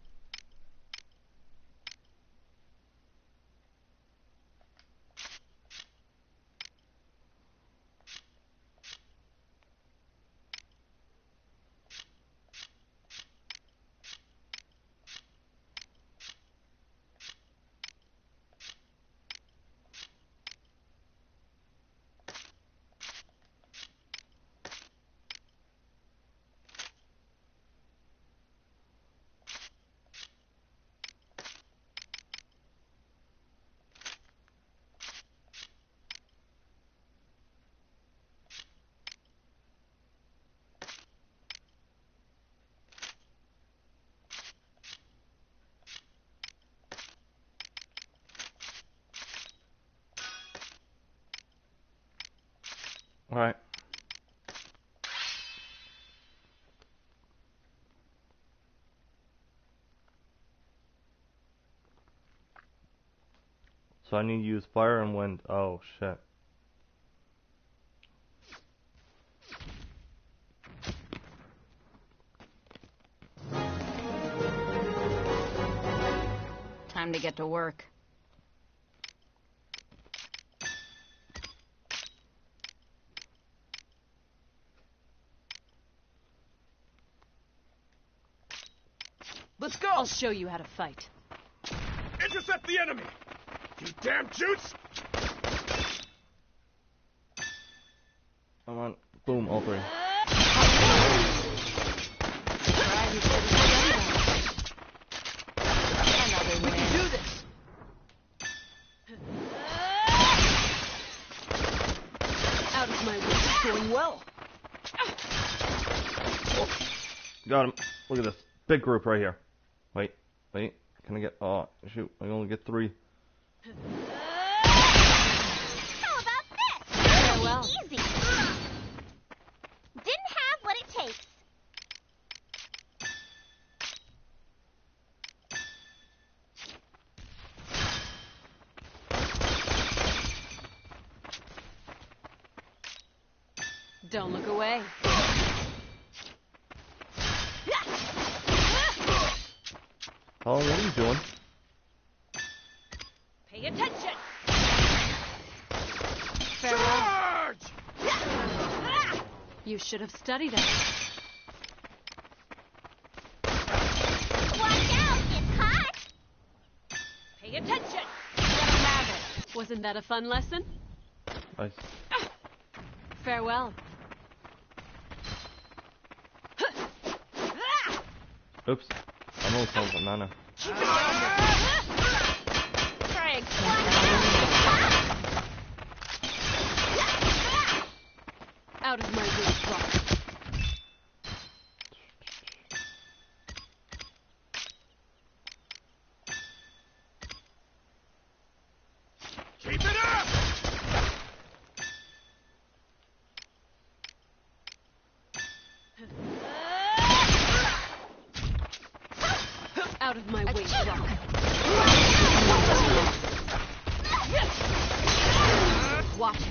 Alright. So I need to use fire and wind. Oh, shit. Time to get to work. Let's go! I'll show you how to fight. Intercept the enemy! You damn Jutes! Come on. Boom, all three. We can do this! Out of my way, it's going well. Got him. Look at this. Big group right here. Wait. Can I get... Oh, shoot. I can only get 3. How about this? Farewell. Easy. Didn't have what it takes. Don't look away. Oh, what are you doing? Pay attention! Farewell. You should have studied us. Watch out, it's hot. Pay attention! Let 'em have it. Wasn't that a fun lesson? Nice. Farewell. Oops. I'm almost out of mana. Out of my way, Rock. Keep it up! Out of my way, Rock. Watch.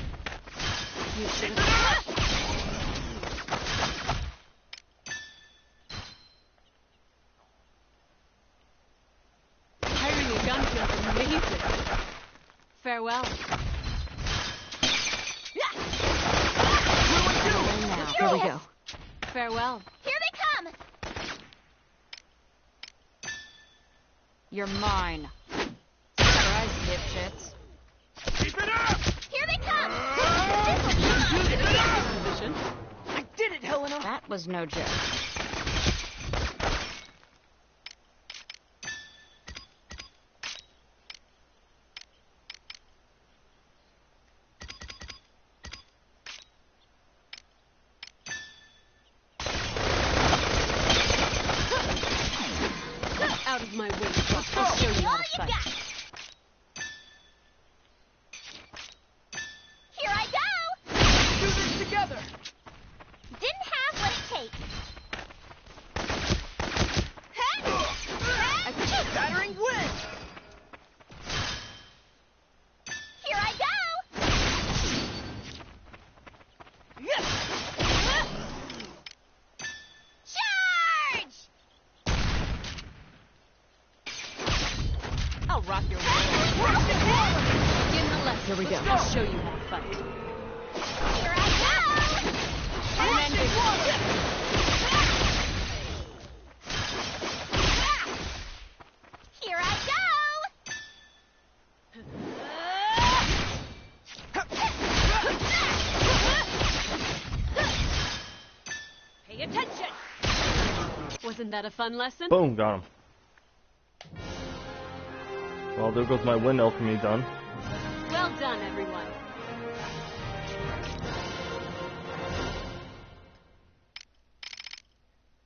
You should have... Hiring a gun feels amazing. Farewell. Here we go. Farewell. Here they come! You're mine. Surprise, dipshits. Keep it up! Here they come! I did it, Helena! That was no joke. Out of my way, Rock. I'll show you how to fight. Here I go! Do this together! Didn't have what it takes. Battering wind! Here I go! Charge! I'll rock your world. Begin the lesson. Here we go. I'll show you how to fight. Here I go! Here I go! Pay attention! Wasn't that a fun lesson? Boom, got him. Well, there goes my wind alchemy done. Well done, everyone.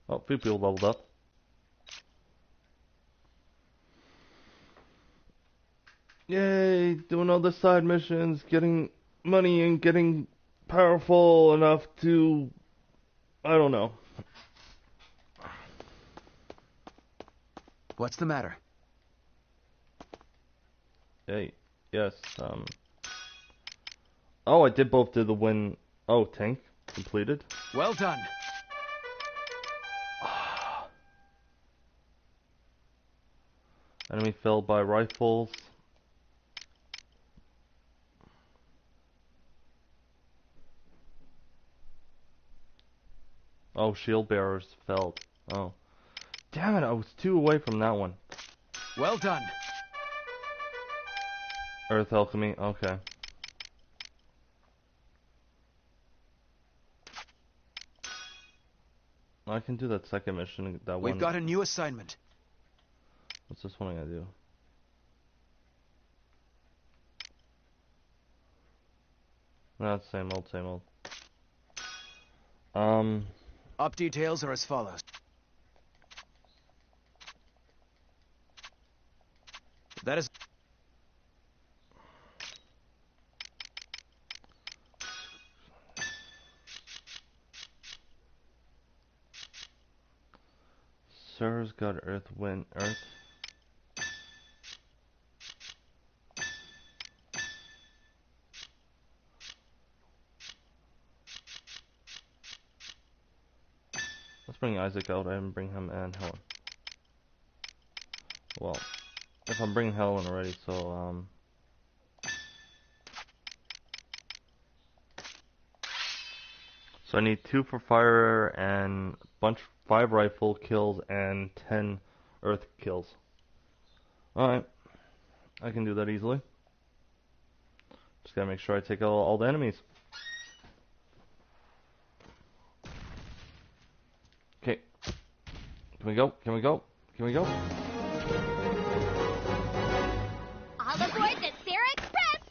Oh, few people leveled up. Yay, doing all the side missions, getting money and getting powerful enough to... I don't know. What's the matter? Hey, yes, Oh, I did both do the win... Oh, tank completed. Well done. Enemy felled by rifles. Oh, shield bearers felled. Oh. Damn it, I was 2 away from that one. Well done. Earth alchemy, okay. I can do that second mission, that one. We've got a new assignment. What's this one I gotta do? No, it's same old, same old. Up details are as follows. That is... Sir's got earth, wind, earth. Let's bring Isaac out and bring him and Helen. Well, if I'm bringing Helen already, so, So I need 2 for fire and 5 rifle kills and 10 earth kills. Alright. I can do that easily. Just gotta make sure I take out all the enemies. Can we go? Can we go? Can we go? All aboard the Sarah Express!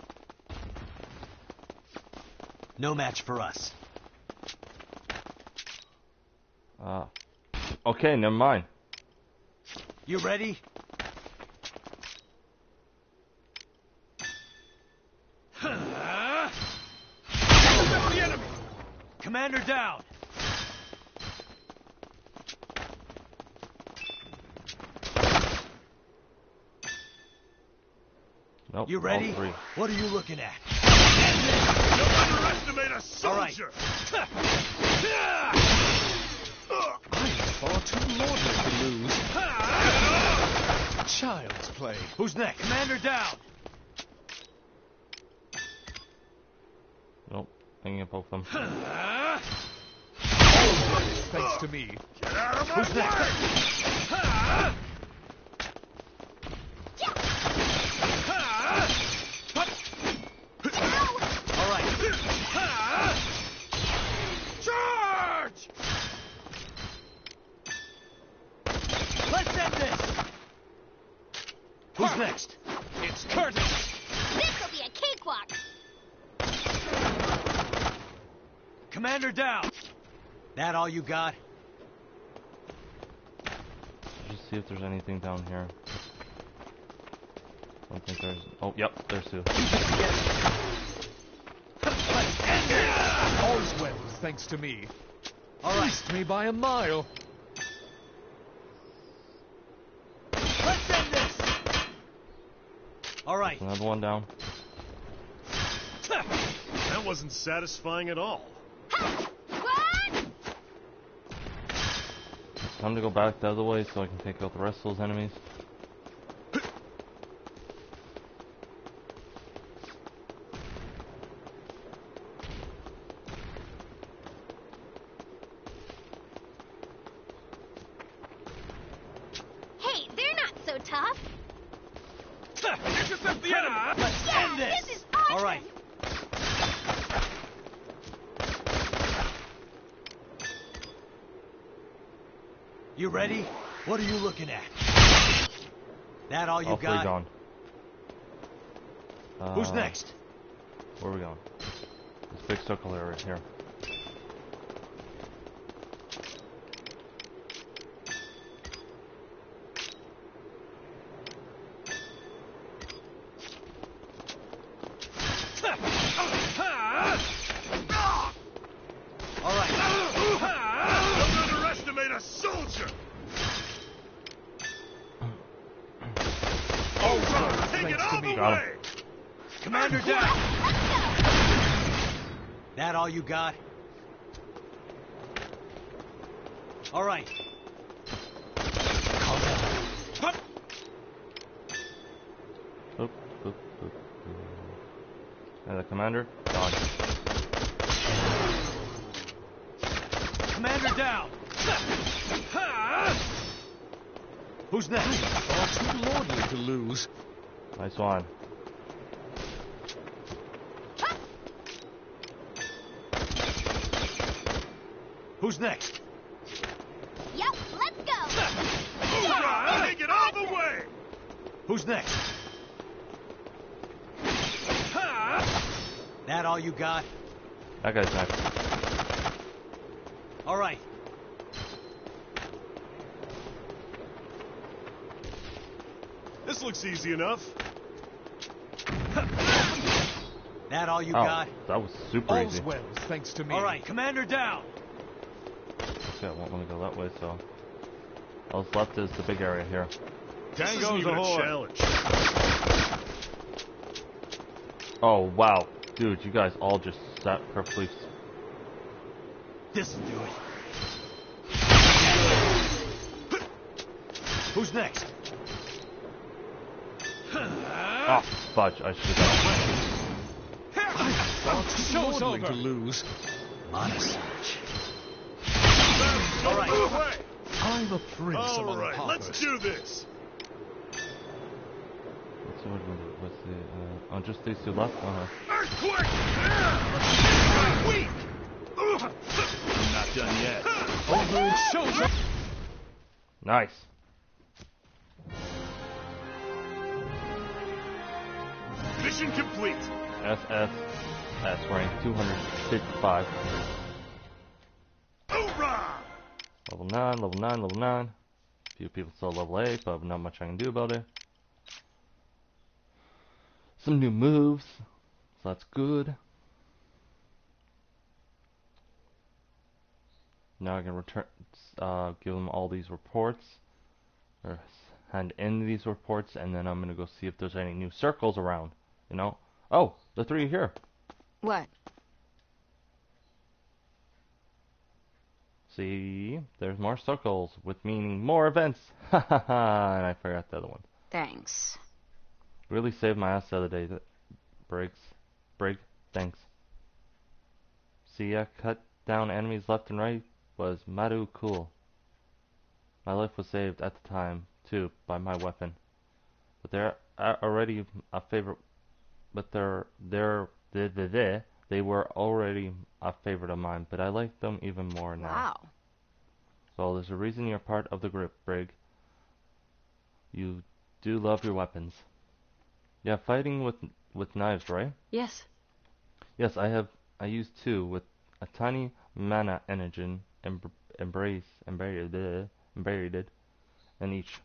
No match for us. Okay, never mind. You ready? The enemy! Commander down! Nope. You ready? All three. What are you looking at? Don't underestimate a soldier! Far too lordly to lose. Child's play. Who's next? Commander down! Nope. Hanging up both of them. Thanks to me. Get out of my Who's next? All right. Charge! Let's end this! Who's next? It's curtains. This'll be a cakewalk! Commander down! That all you got? Just see if there's anything down here. I don't think there's... Oh, yep, there's two. All's well, thanks to me. All right. Beast me by a mile. Let's end this! All right. There's another one down. That wasn't satisfying at all. Time to go back the other way so I can take out the rest of those enemies. Hey, they're not so tough! Intercept the enemy! Let's end this! This is awesome! All right. You ready? What are you looking at? That all you All three got? gone. Who's next? Where are we going? This big circle area here. All right. Don't underestimate a soldier! Oh, Take it all the Got way! him. Commander down! That all you got? All right. Calm down. Hup. Oop, oop, oop, oop. And the commander? Gone. Commander down! Who's next? Far too lordly to lose. Nice one. Who's next? Yep, let's go! Hoorah! Take it all the way! Who's next? That all you got? That guy's next. All right. This looks easy enough. That all you Oh, got? that was super All's easy. well, thanks to me. All right, Commander down. Okay, I won't want to go that way, so... All that's left is the big area here. This isn't Tango's even a ahoy. challenge. Oh, wow. Dude, you guys all just sat perfectly... This'll do it. Who's next? Oh, fudge. I should have done Far too lordly to lose. Monosage. All right. Away. I'm a prince All among right, paupers. let's do this. What's the... Oh, just these two left? Uh-huh. Earthquake! Weak! I'm not done yet. Over and shows up. Nice. Mission complete. S rank 255. Hoorah! Level 9, level 9, level 9. Few people still level 8, but not much I can do about it. Some new moves, so that's good. Now I can return, give them all these reports, or hand in these reports, and then I'm gonna go see if there's any new circles around. You know? Oh, the 3 here. What? See, there's more circles, with meaning more events. Hahaha, and I forgot the other one. Thanks. Really saved my ass the other day. Brig, thanks. See, I cut down enemies left and right. Was Maru cool. My life was saved at the time, too, by my weapon. But they're already a favorite. But they were already a favorite of mine. But I like them even more now. Wow. Well, there's a reason you're part of the group, Brig. You do love your weapons. Yeah, fighting with knives, right? Yes. Yes, I use 2 with a tiny mana engine embedded in each.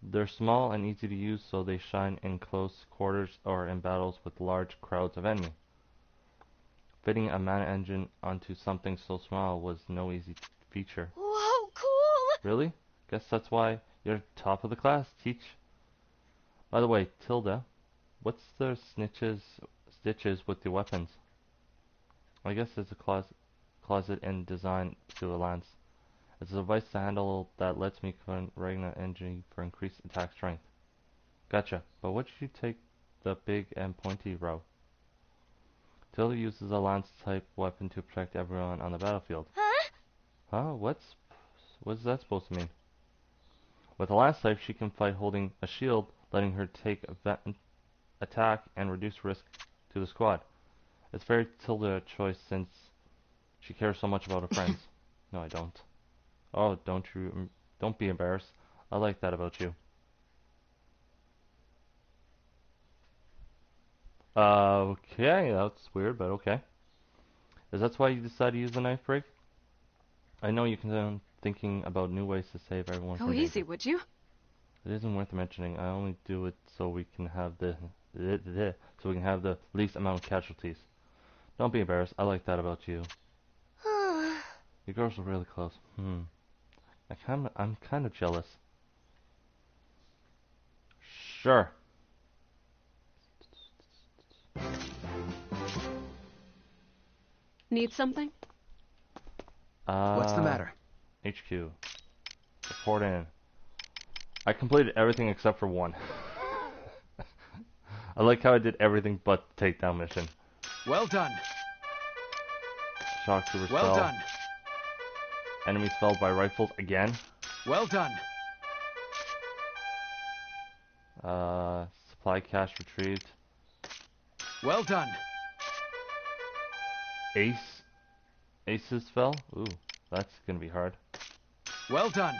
They're small and easy to use, so they shine in close quarters or in battles with large crowds of enemy. Fitting a mana engine onto something so small was no easy feature. Whoa, cool! Really? Guess that's why you're top of the class, Teach. By the way, Tilda, what's the stitches with the weapons? I guess it's a closet and design to a lance. It's a device to handle that lets me convert an engine for increased attack strength. Gotcha. But what should you take the big and pointy row? Tilda uses a lance type weapon to protect everyone on the battlefield. Huh? Huh? What's that supposed to mean? With a lance type, she can fight holding a shield, letting her take attack and reduce risk to the squad. It's very Tilda choice since she cares so much about her friends. No, I don't. Oh, don't be embarrassed. I like that about you. Okay, that's weird, but okay. Is that why you decided to use the knife break? I know you can thinking about new ways to save everyone Go from easy, danger. would you? It isn't worth mentioning. I only do it so we can have the least amount of casualties. Don't be embarrassed. I like that about you. You girls are really close. I'm kind of jealous. Sure. Need something? What's the matter? HQ. Report in. I completed everything except for one. I like how I did everything but the takedown mission. Well done. Shock troopers Well fell. done. Enemies felled by rifles again. Well done. Supply cache retrieved. Well done. Aces fell. Ooh, that's gonna be hard. Well done.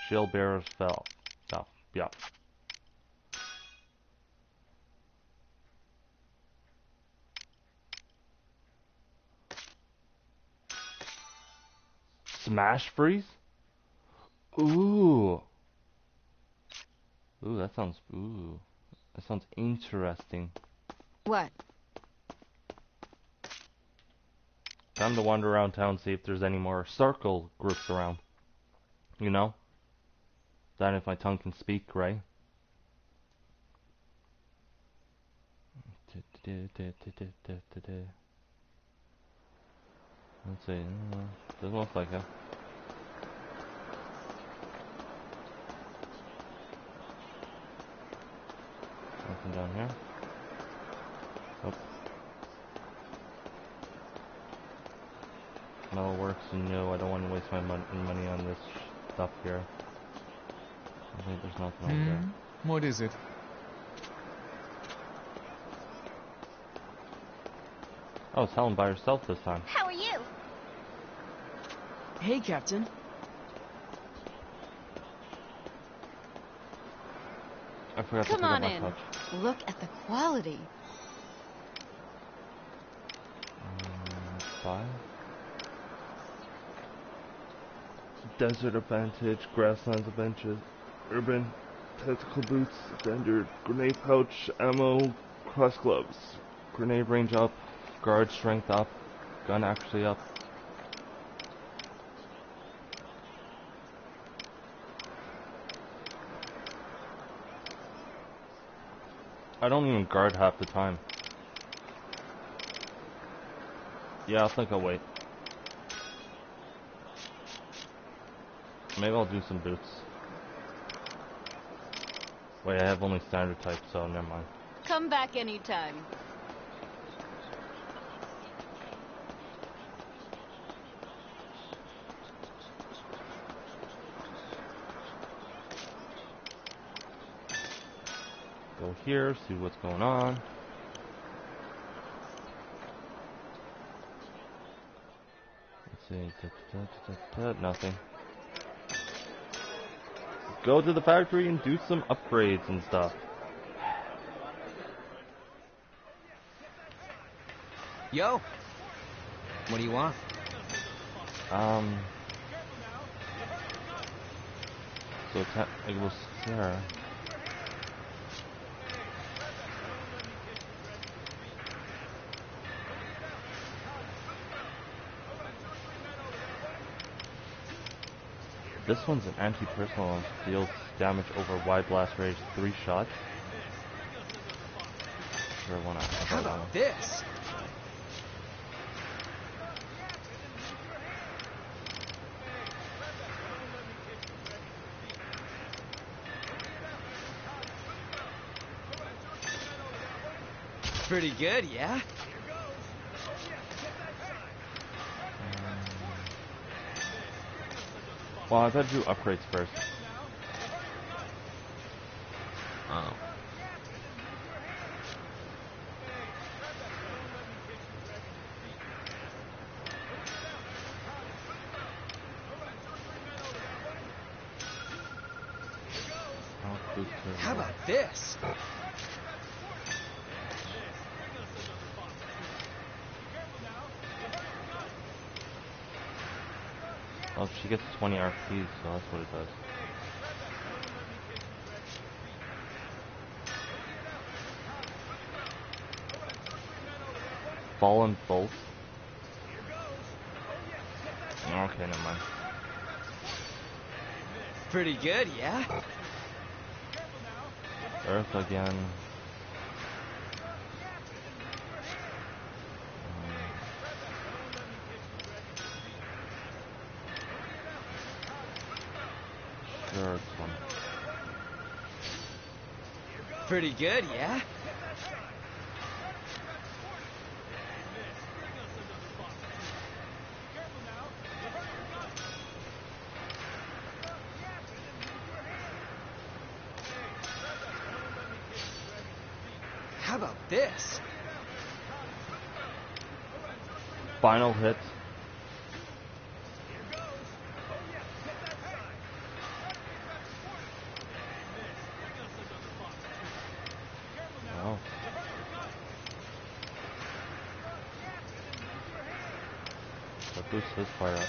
Shield bearers fell. Oh, yeah. Smash freeze? Ooh. That sounds interesting. What? Time to wander around town, see if there's any more circle groups around. You know? That if my tongue can speak, right? Let's see. Doesn't look like it. Nothing down here. Nope. No works. No, I don't want to waste my money on this stuff here. I think there's nothing over there. What is it? Oh, it's Helen by herself this time. How are you? Hey, Captain. I forgot to Come pick up on my in. pouch. Look at the quality. 5. Desert advantage, grasslands advantage, urban, tactical boots, standard, grenade pouch, ammo, cross gloves, grenade range up, guard strength up, gun actually up. I don't even guard half the time. Yeah, I think I'll wait. Maybe I'll do some boots. Wait, I have only standard type, so never mind. Come back anytime. Go here, see what's going on. Let's see, nothing. Go to the factory and do some upgrades and stuff. Yo! What do you want? So it was Sarah. This one's an anti-personal, deals damage over wide blast range, 3 shots. Sure, I wanna. How about this? Pretty good, yeah? Well, I gotta do upgrades first. Oh. How about this? Oh, she gets 20 RP, so that's what it does. Fallen Bolt. Okay, never mind. Pretty good, yeah? Earth again. Sure, it's one. Pretty good, yeah? How about this? Final hit. Wow. That boosts his fire up.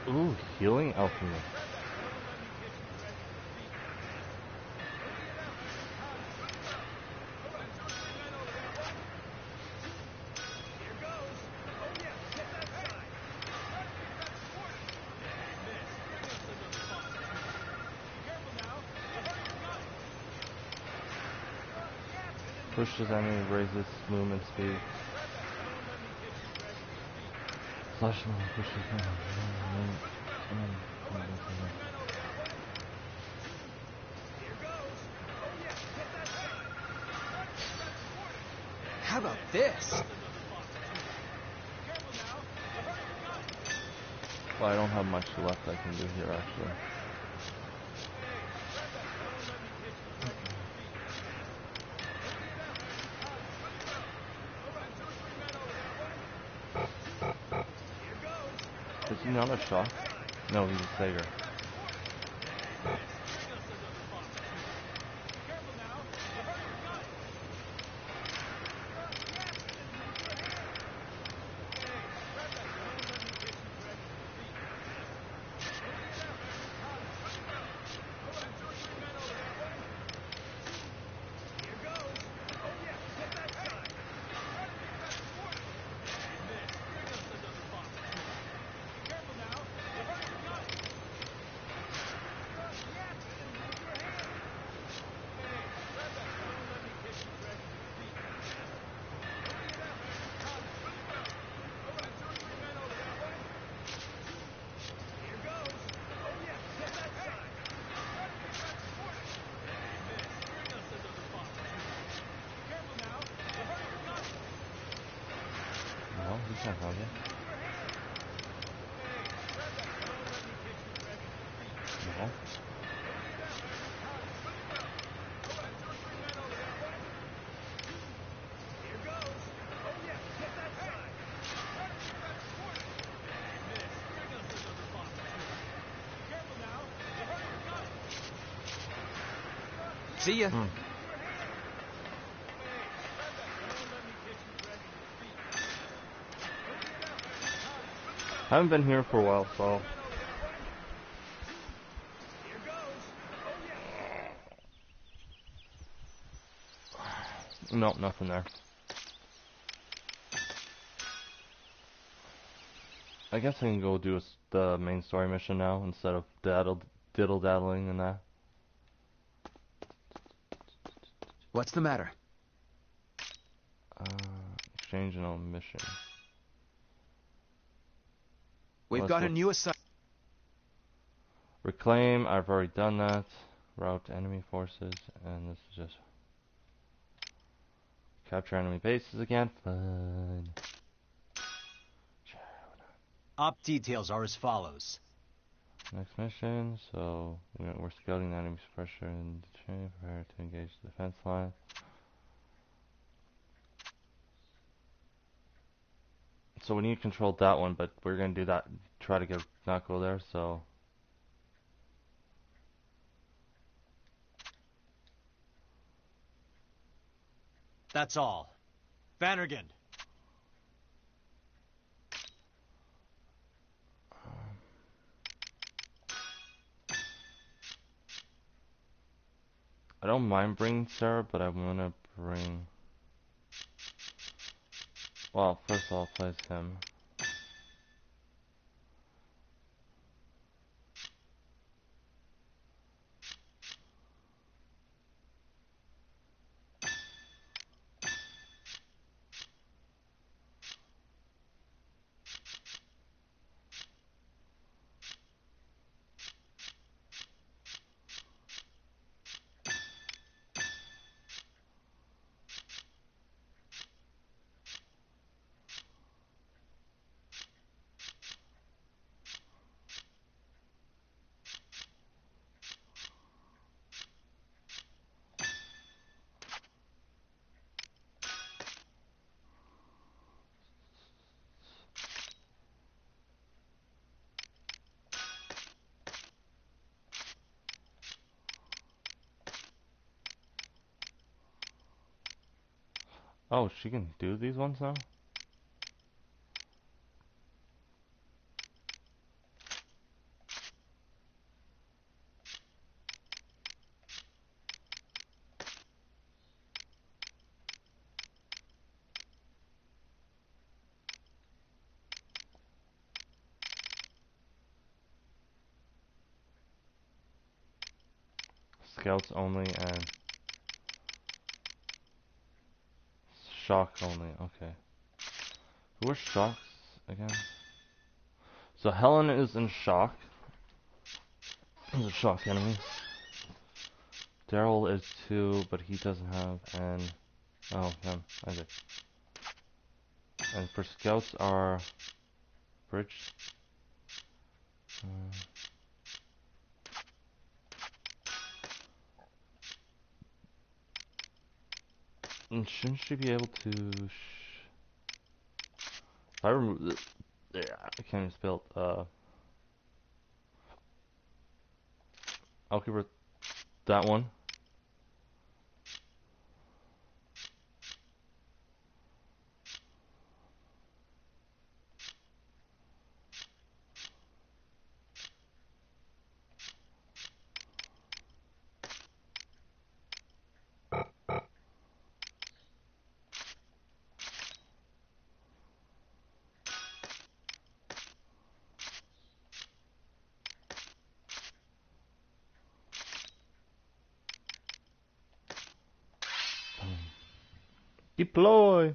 Ooh, healing alchemy. Pushes enemy, raises movement speed. Slash pushes How about this? Well, I don't have much left I can do here, actually. Is he not a shock? No, he's a Sager. No, he can't hold it. No. See ya. I haven't been here for a while, so... Nope, nothing there. I guess I can go do the main story mission now instead of diddle-daddling and that. What's the matter? Exchange and omission. We've got a new assignment. Reclaim, I've already done that. Route enemy forces, and this is just... Capture enemy bases again. Fun. Op details are as follows. Next mission, so we're scouting the enemy's pressure and prepare to engage the defense line. So we need to control that one, but we're gonna do that. Try to not go there. So That's all. Vannergan. I don't mind bringing Sarah, but I'm gonna bring. Well, first of all, I'll place him. Oh, she can do these ones now? Scouts only and shock only. Okay. Who are shocks again? So Helen is in shock. He's a shock enemy. Daryl is 2, but he doesn't have, and Oh, okay. And for scouts are bridge. And shouldn't she be able to? If I remove this, yeah, I can't even spell it. I'll give her that one. Deploy!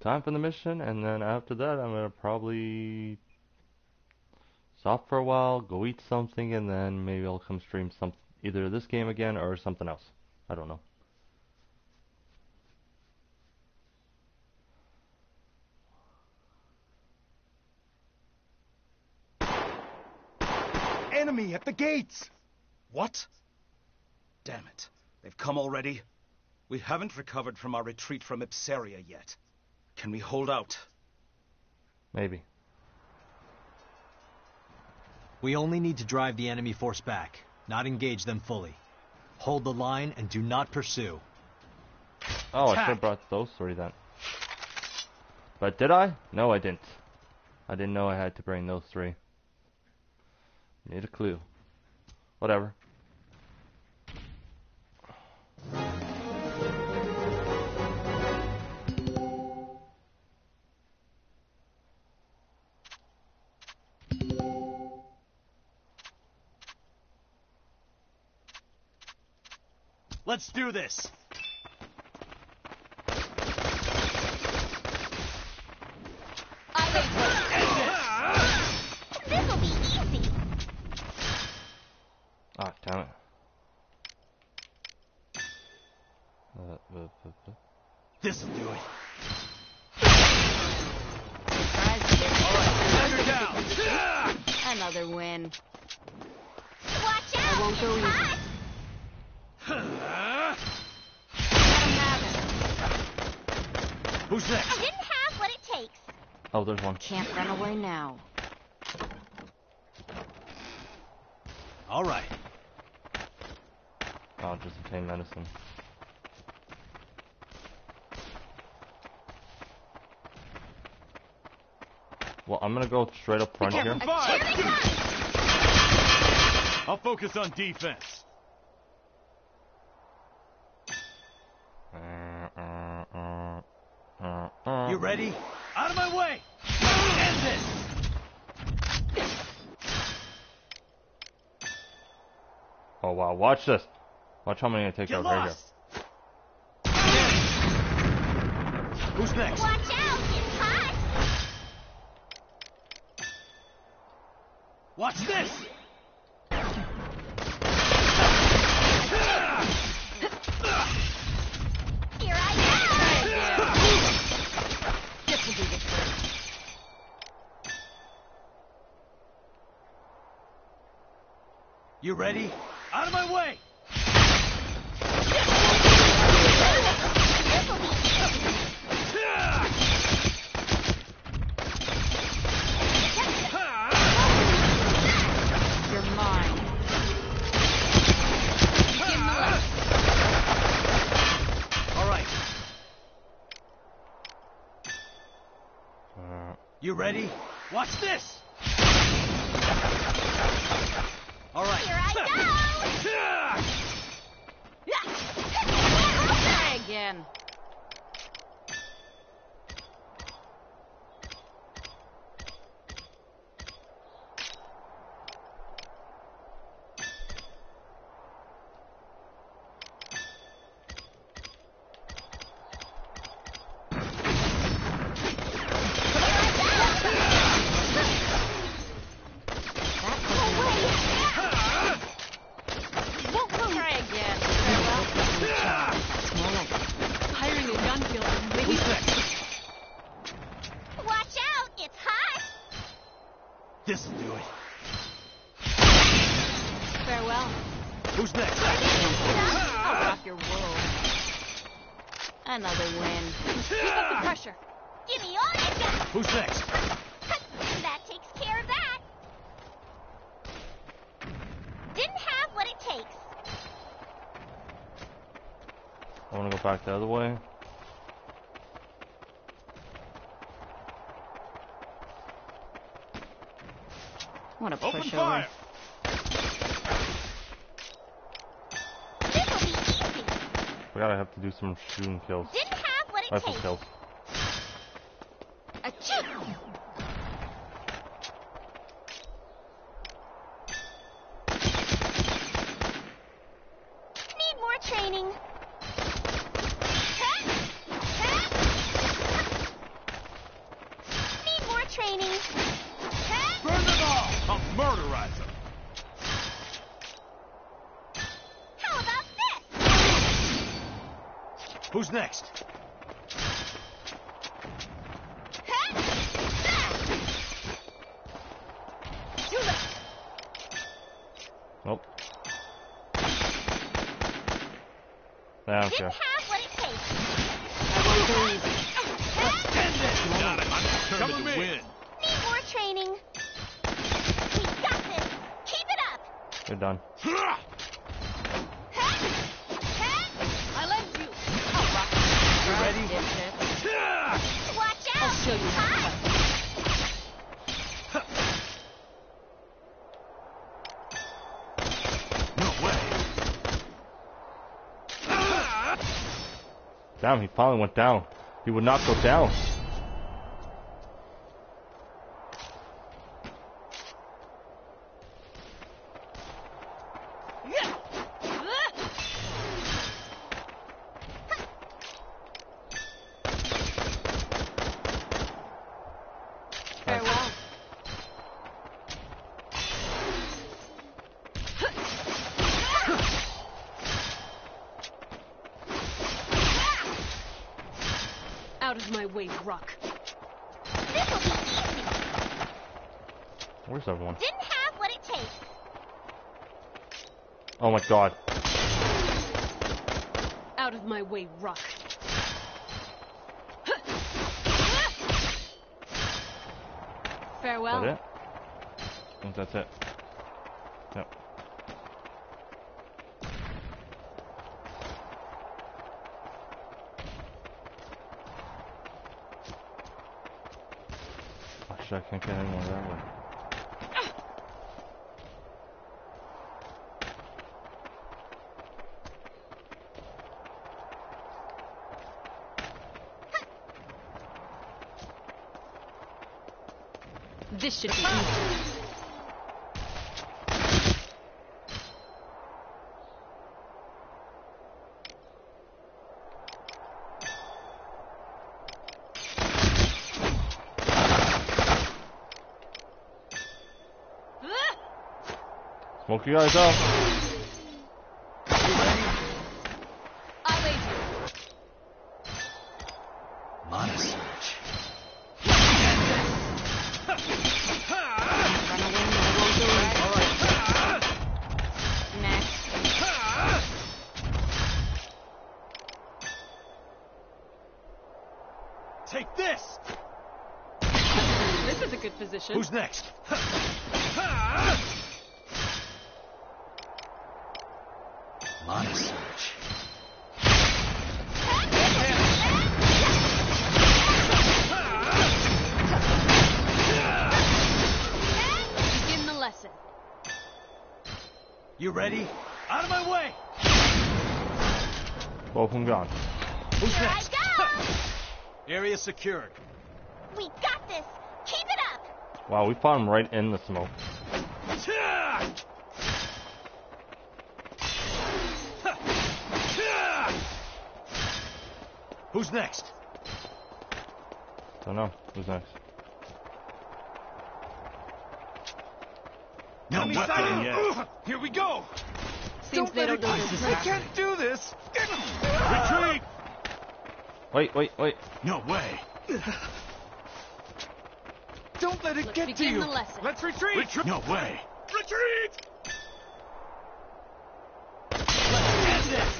Time for the mission, and then after that I'm gonna probably stop for a while, go eat something, and then maybe I'll come stream either this game again or something else. I don't know. Enemy at the gates! What? Damn it. They've come already? We haven't recovered from our retreat from Ipsaria yet. Can we hold out? Maybe. We only need to drive the enemy force back, not engage them fully. Hold the line and do not pursue. Oh, I should have brought those three then. But did I? No, I didn't. I didn't know I had to bring those three. Need a clue. Whatever. Let's do this! This'll be easy. Ah, damn it. This'll do it. Another win. Watch out! I won't go easy. Who's next? I didn't have what it takes. Oh, there's one. Can't run away now. All right. Oh, just obtain medicine. Well, I'm gonna go straight up front here. I'll focus on defense. You ready? Out of my way! End this! Oh wow, watch this. Watch how many I take out right here. Who's next? Watch out! It's hot! Watch this! Here I You ready? Out of my way! You're mine. All right. You ready? Watch this! All right. Here I Try again. go! This'll do it. Farewell. Who's next? I'll rock your world. Another win. Keep up the pressure. Give me all you got. Who's next? That takes care of that. Didn't have what it takes. I want to go back the other way. What a Open pushover. fire! This'll be easy. We gotta have to do some shooting kills. Didn't have what it Rifle takes. kills. Achoo! Need more training. Need more training. Burn them all! I'll murderize them. How about this? Who's next? Too late. Nope. I don't care. Didn't have what it takes. Got it. I'm determined to win. Need more training. We got this. Keep it up. You're done. I left you. I'll rock You ready? Watch out. I'll show you how to fight. No way. Damn, he finally went down. He would not go down. Farewell. Out of my way, Rock. This'll be easy. Where's everyone? Didn't have what it takes. Oh my god. Out of my way, Rock. Farewell. Is that it? I think that's it. Yep. Oh shit, I can't get any more that way. This should be easy. Smoke you guys out. I wait. Mana Surge. Next. Take this! This is a good position. Who's next? Mana Surge. Begin the lesson. You ready? Out of my way! Both of them gone. Who's Here next? I go. Area secured. We got this. Keep it up. Wow, we fought him right in the smoke. Who's next? Don't know. Who's next? No Enemy weapon sighted. yet. Here we go. Seems they don't know this. I can't do this. Retreat. Wait, wait, wait. No way. Don't let it get to begin you! the lesson. Let's retreat! No way! Retreat! Let's end this!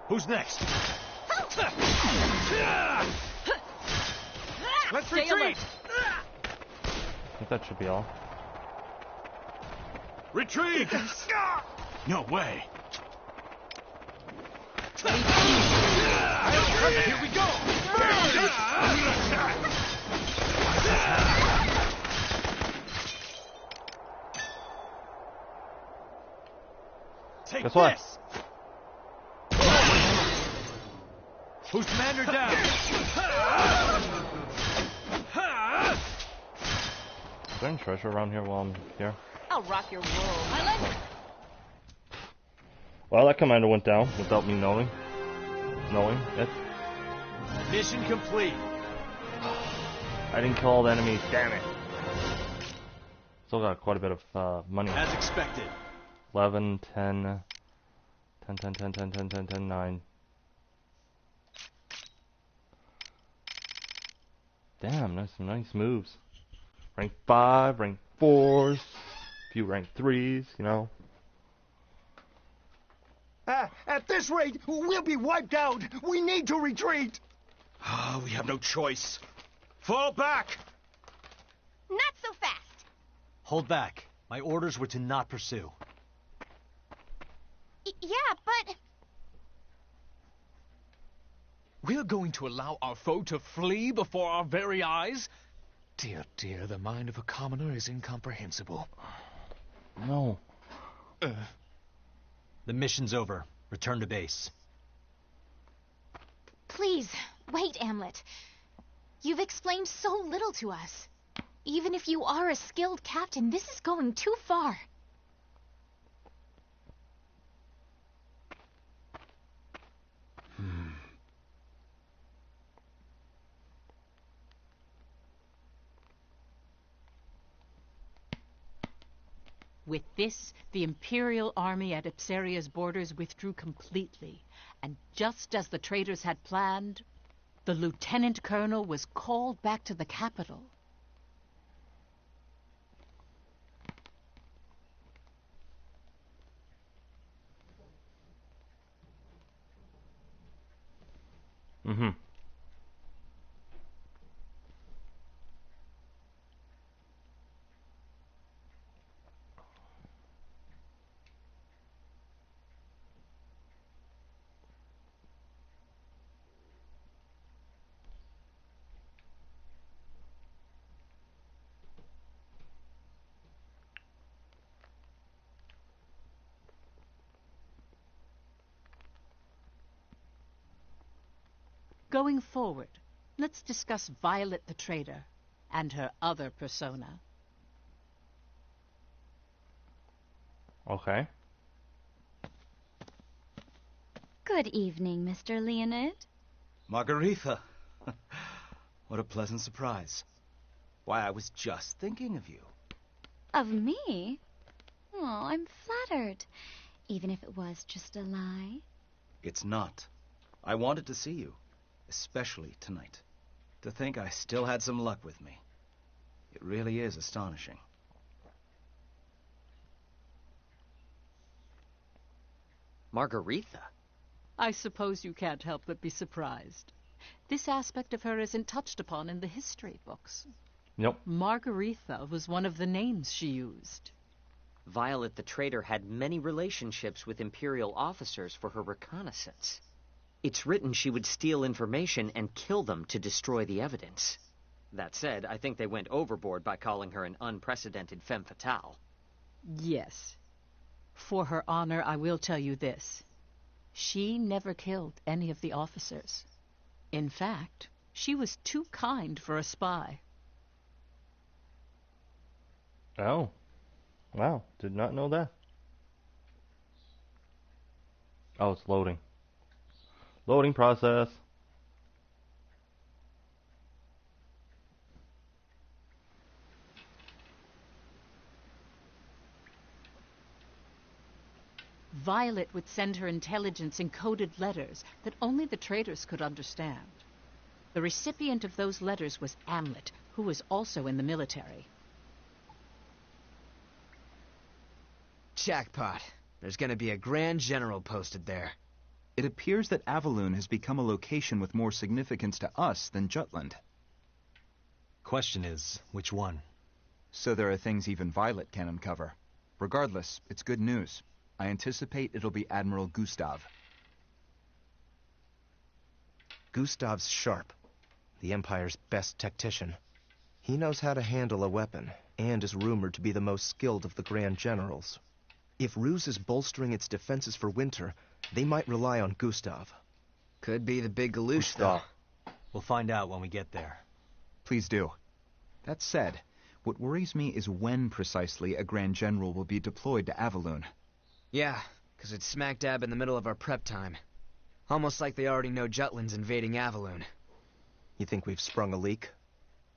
Who's next? Let's Stay retreat! alert. I think that should be all. Retreat! No way! Here we go! Take Guess what? this! Who's commander down? Is there any treasure around here while I'm here? I'll rock your world. I Well, that commander went down without me knowing it. Mission complete. I didn't kill all the enemies, damn it. Still got quite a bit of money. As expected. 11, 10, 10, 10, 10, 10, 10, 10, 10, 9. Damn, that's some nice moves. Rank 5, rank 4s, a few rank 3s, you know. At this rate, we'll be wiped out. We need to retreat. We have no choice. Fall back. Not so fast. Hold back. My orders were to not pursue. Yeah, but... We're going to allow our foe to flee before our very eyes? Dear, dear, the mind of a commoner is incomprehensible. No. The mission's over. Return to base. Please, wait, Amlet. You've explained so little to us. Even if you are a skilled captain, this is going too far. With this, the Imperial army at Ipseria's borders withdrew completely, and just as the traitors had planned, the lieutenant colonel was called back to the capital. Mm-hmm. Going forward, let's discuss Violet the traitor and her other persona. Okay. Good evening, Mr. Leonid. Margaretha. What a pleasant surprise. Why, I was just thinking of you. Of me? Oh, I'm flattered. Even if it was just a lie. It's not. I wanted to see you. Especially tonight. To think I still had some luck with me. It really is astonishing. Margaretha? I suppose you can't help but be surprised. This aspect of her isn't touched upon in the history books. Nope. Margaretha was one of the names she used. Violet the traitor had many relationships with Imperial officers for her reconnaissance. It's written she would steal information and kill them to destroy the evidence. That said, I think they went overboard by calling her an unprecedented femme fatale. Yes. For her honor, I will tell you this. She never killed any of the officers. In fact, she was too kind for a spy. Oh. Wow, did not know that. Oh, it's loading. Loading process. Violet would send her intelligence in coded letters that only the traitors could understand. The recipient of those letters was Amlet, who was also in the military. Jackpot. There's gonna be a Grand General posted there. It appears that Avaloon has become a location with more significance to us than Jutland. Question is, which one? So there are things even Violet can uncover. Regardless, it's good news. I anticipate it'll be Admiral Gustav. Gustav's sharp. The Empire's best tactician. He knows how to handle a weapon, and is rumored to be the most skilled of the Grand Generals. If Ruse is bolstering its defenses for winter, they might rely on Gustav. Could be the big Galush, though. We'll find out when we get there. Please do. That said, what worries me is when precisely a Grand General will be deployed to Avaloon. Yeah, because it's smack dab in the middle of our prep time. Almost like they already know Jutland's invading Avaloon. You think we've sprung a leak?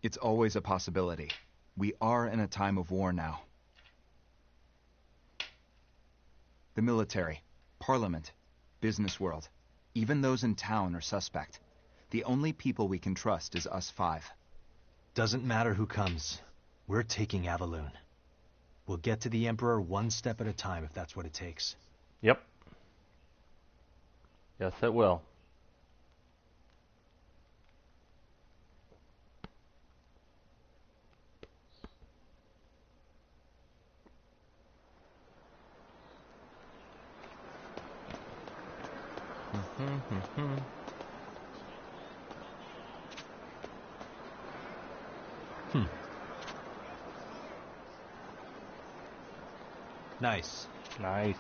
It's always a possibility. We are in a time of war now. The military, parliament, business world, even those in town are suspect. The only people we can trust is us five. Doesn't matter who comes. We're taking Avaloon. We'll get to the Emperor one step at a time if that's what it takes. Yep. Yes, it will. Nice. Nice.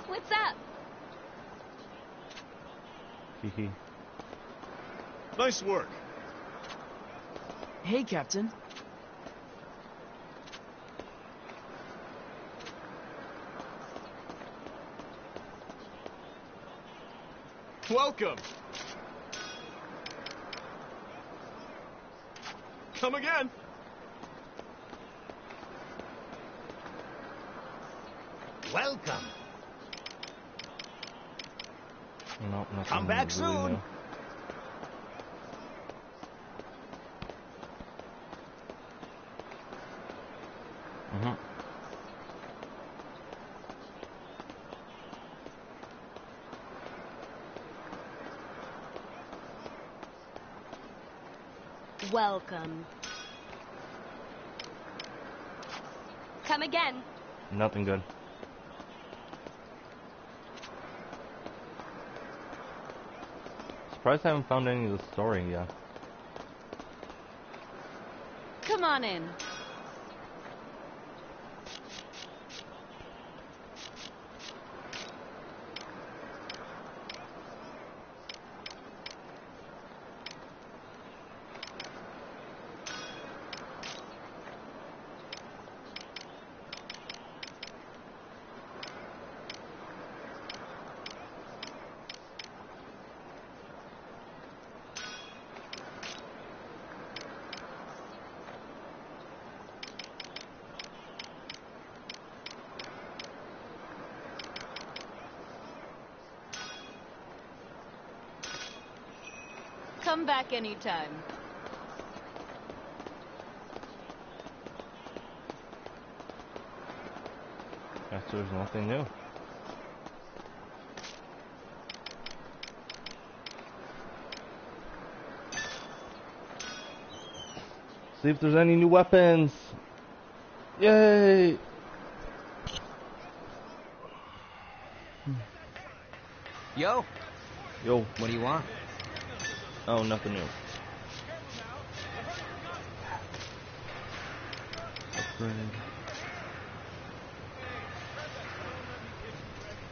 What's up? Hehe. Nice work. Hey, Captain. Welcome! Come again! Welcome! No, come back really soon! new. Welcome. Come again. Nothing good. Surprised I haven't found any of the story yet. Come on in. Come back anytime. Guess there's nothing new. See if there's any new weapons. Yay! Yo! Yo. What do you want? Oh, nothing new. Upgrade.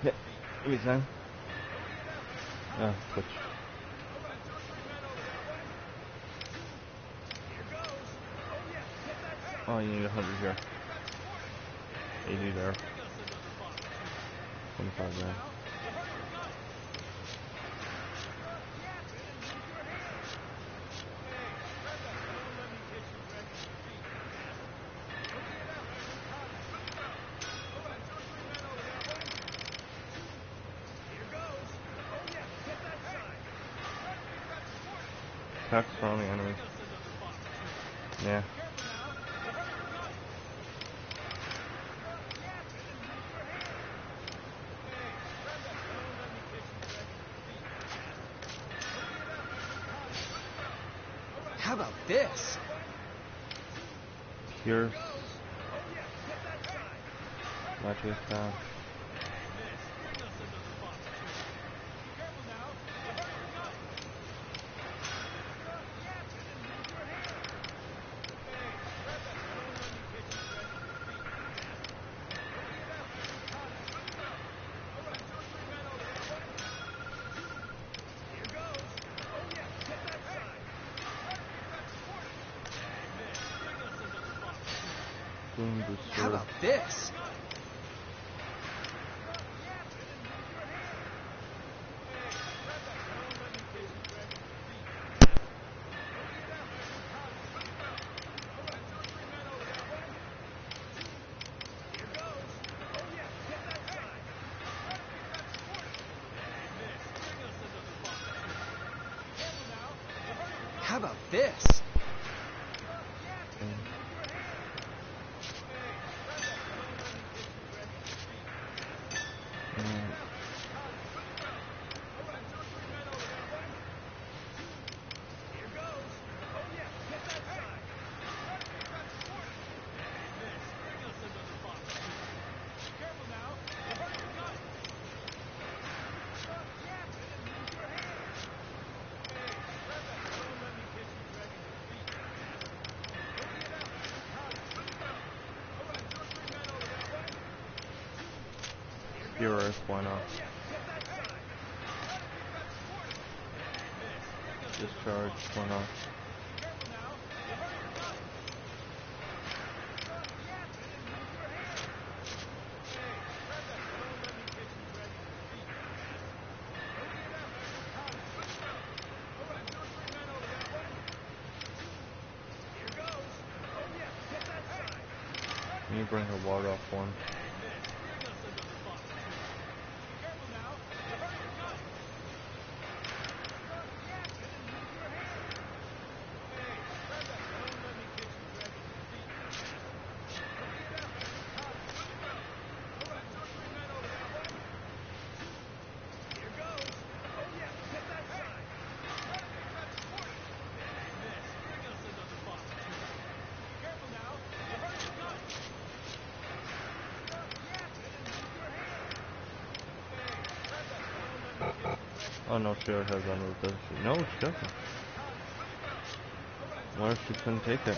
Yeah, give me time. Switch. Oh, you need 100 here. 80 there. 25 there. attacks surrounding enemies. Yeah. How about this? Pierce. Magic attack. How about this? How about this? Earth, why not? Discharge, why not? Can you bring her water off one? Oh no, she already has that move, doesn't she? No, she doesn't. What if she couldn't take it?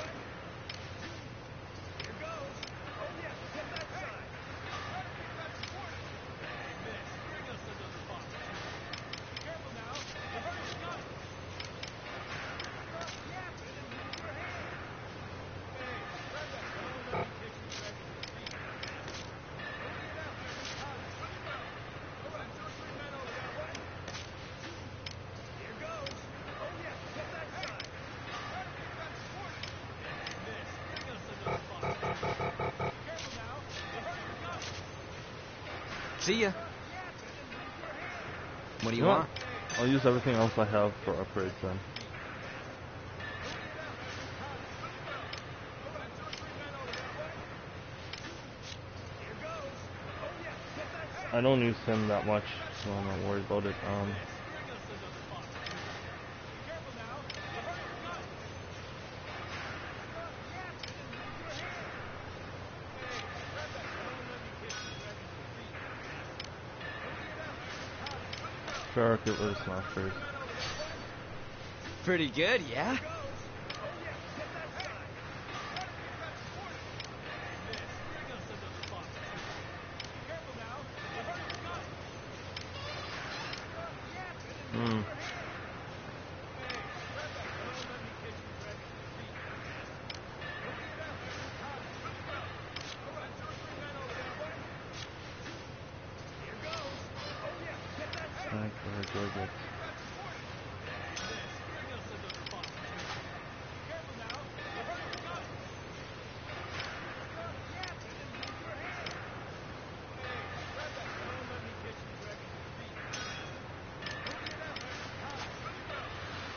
See ya. What do you know want? What? I'll use everything else I have for upgrades then. I don't use him that much, so I'm not worried about it. Sure, get rid of smash phase. Pretty good, yeah?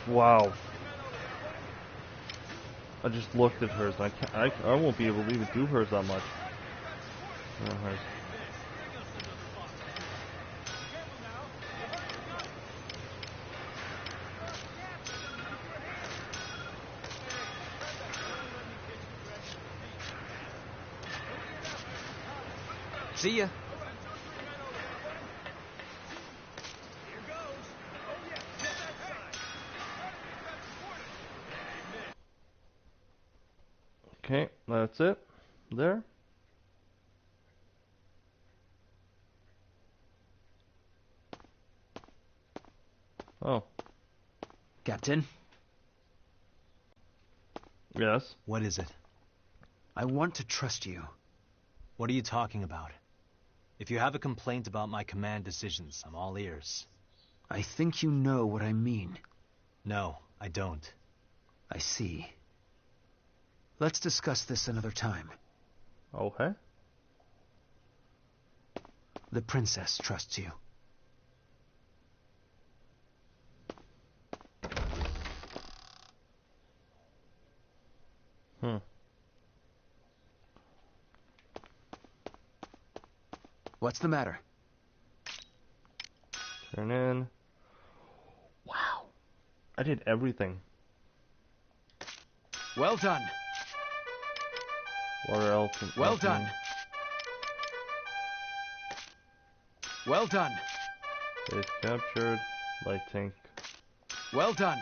Wow. I just looked at hers. I can't. I won't be able to even do hers that much. Hers. See ya. Okay, that's it. There. Oh. Captain? Yes? What is it? I want to trust you. What are you talking about? If you have a complaint about my command decisions, I'm all ears. I think you know what I mean. No, I don't. I see. Let's discuss this another time. Okay. The princess trusts you. What's the matter? Turn in. Wow. I did everything. Well done. Water elf. Well done. Well done. Base captured. Light tank. Well done.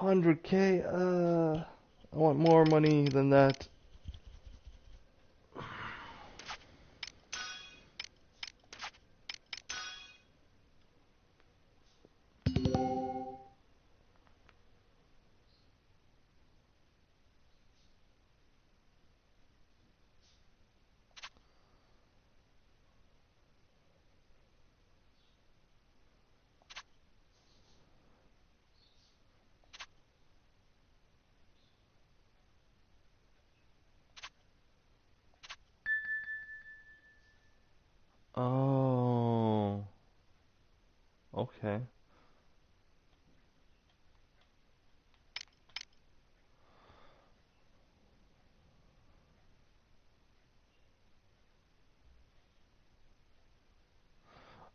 100K. I want more money than that. Oh. Okay.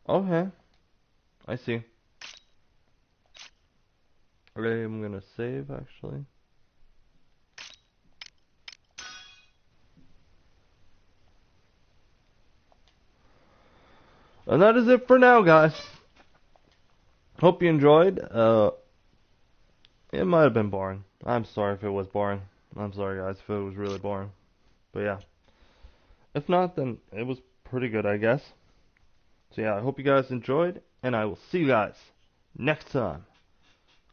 Okay. I see. Okay, I'm gonna save actually. And that is it for now, guys. Hope you enjoyed. It might have been boring. I'm sorry if it was boring. I'm sorry, guys, if it was really boring. But yeah. If not, then it was pretty good, I guess. So yeah, I hope you guys enjoyed, and I will see you guys next time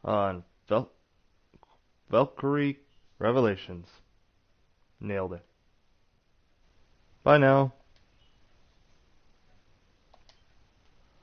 on Valkyrie Revelations. Nailed it. Bye now.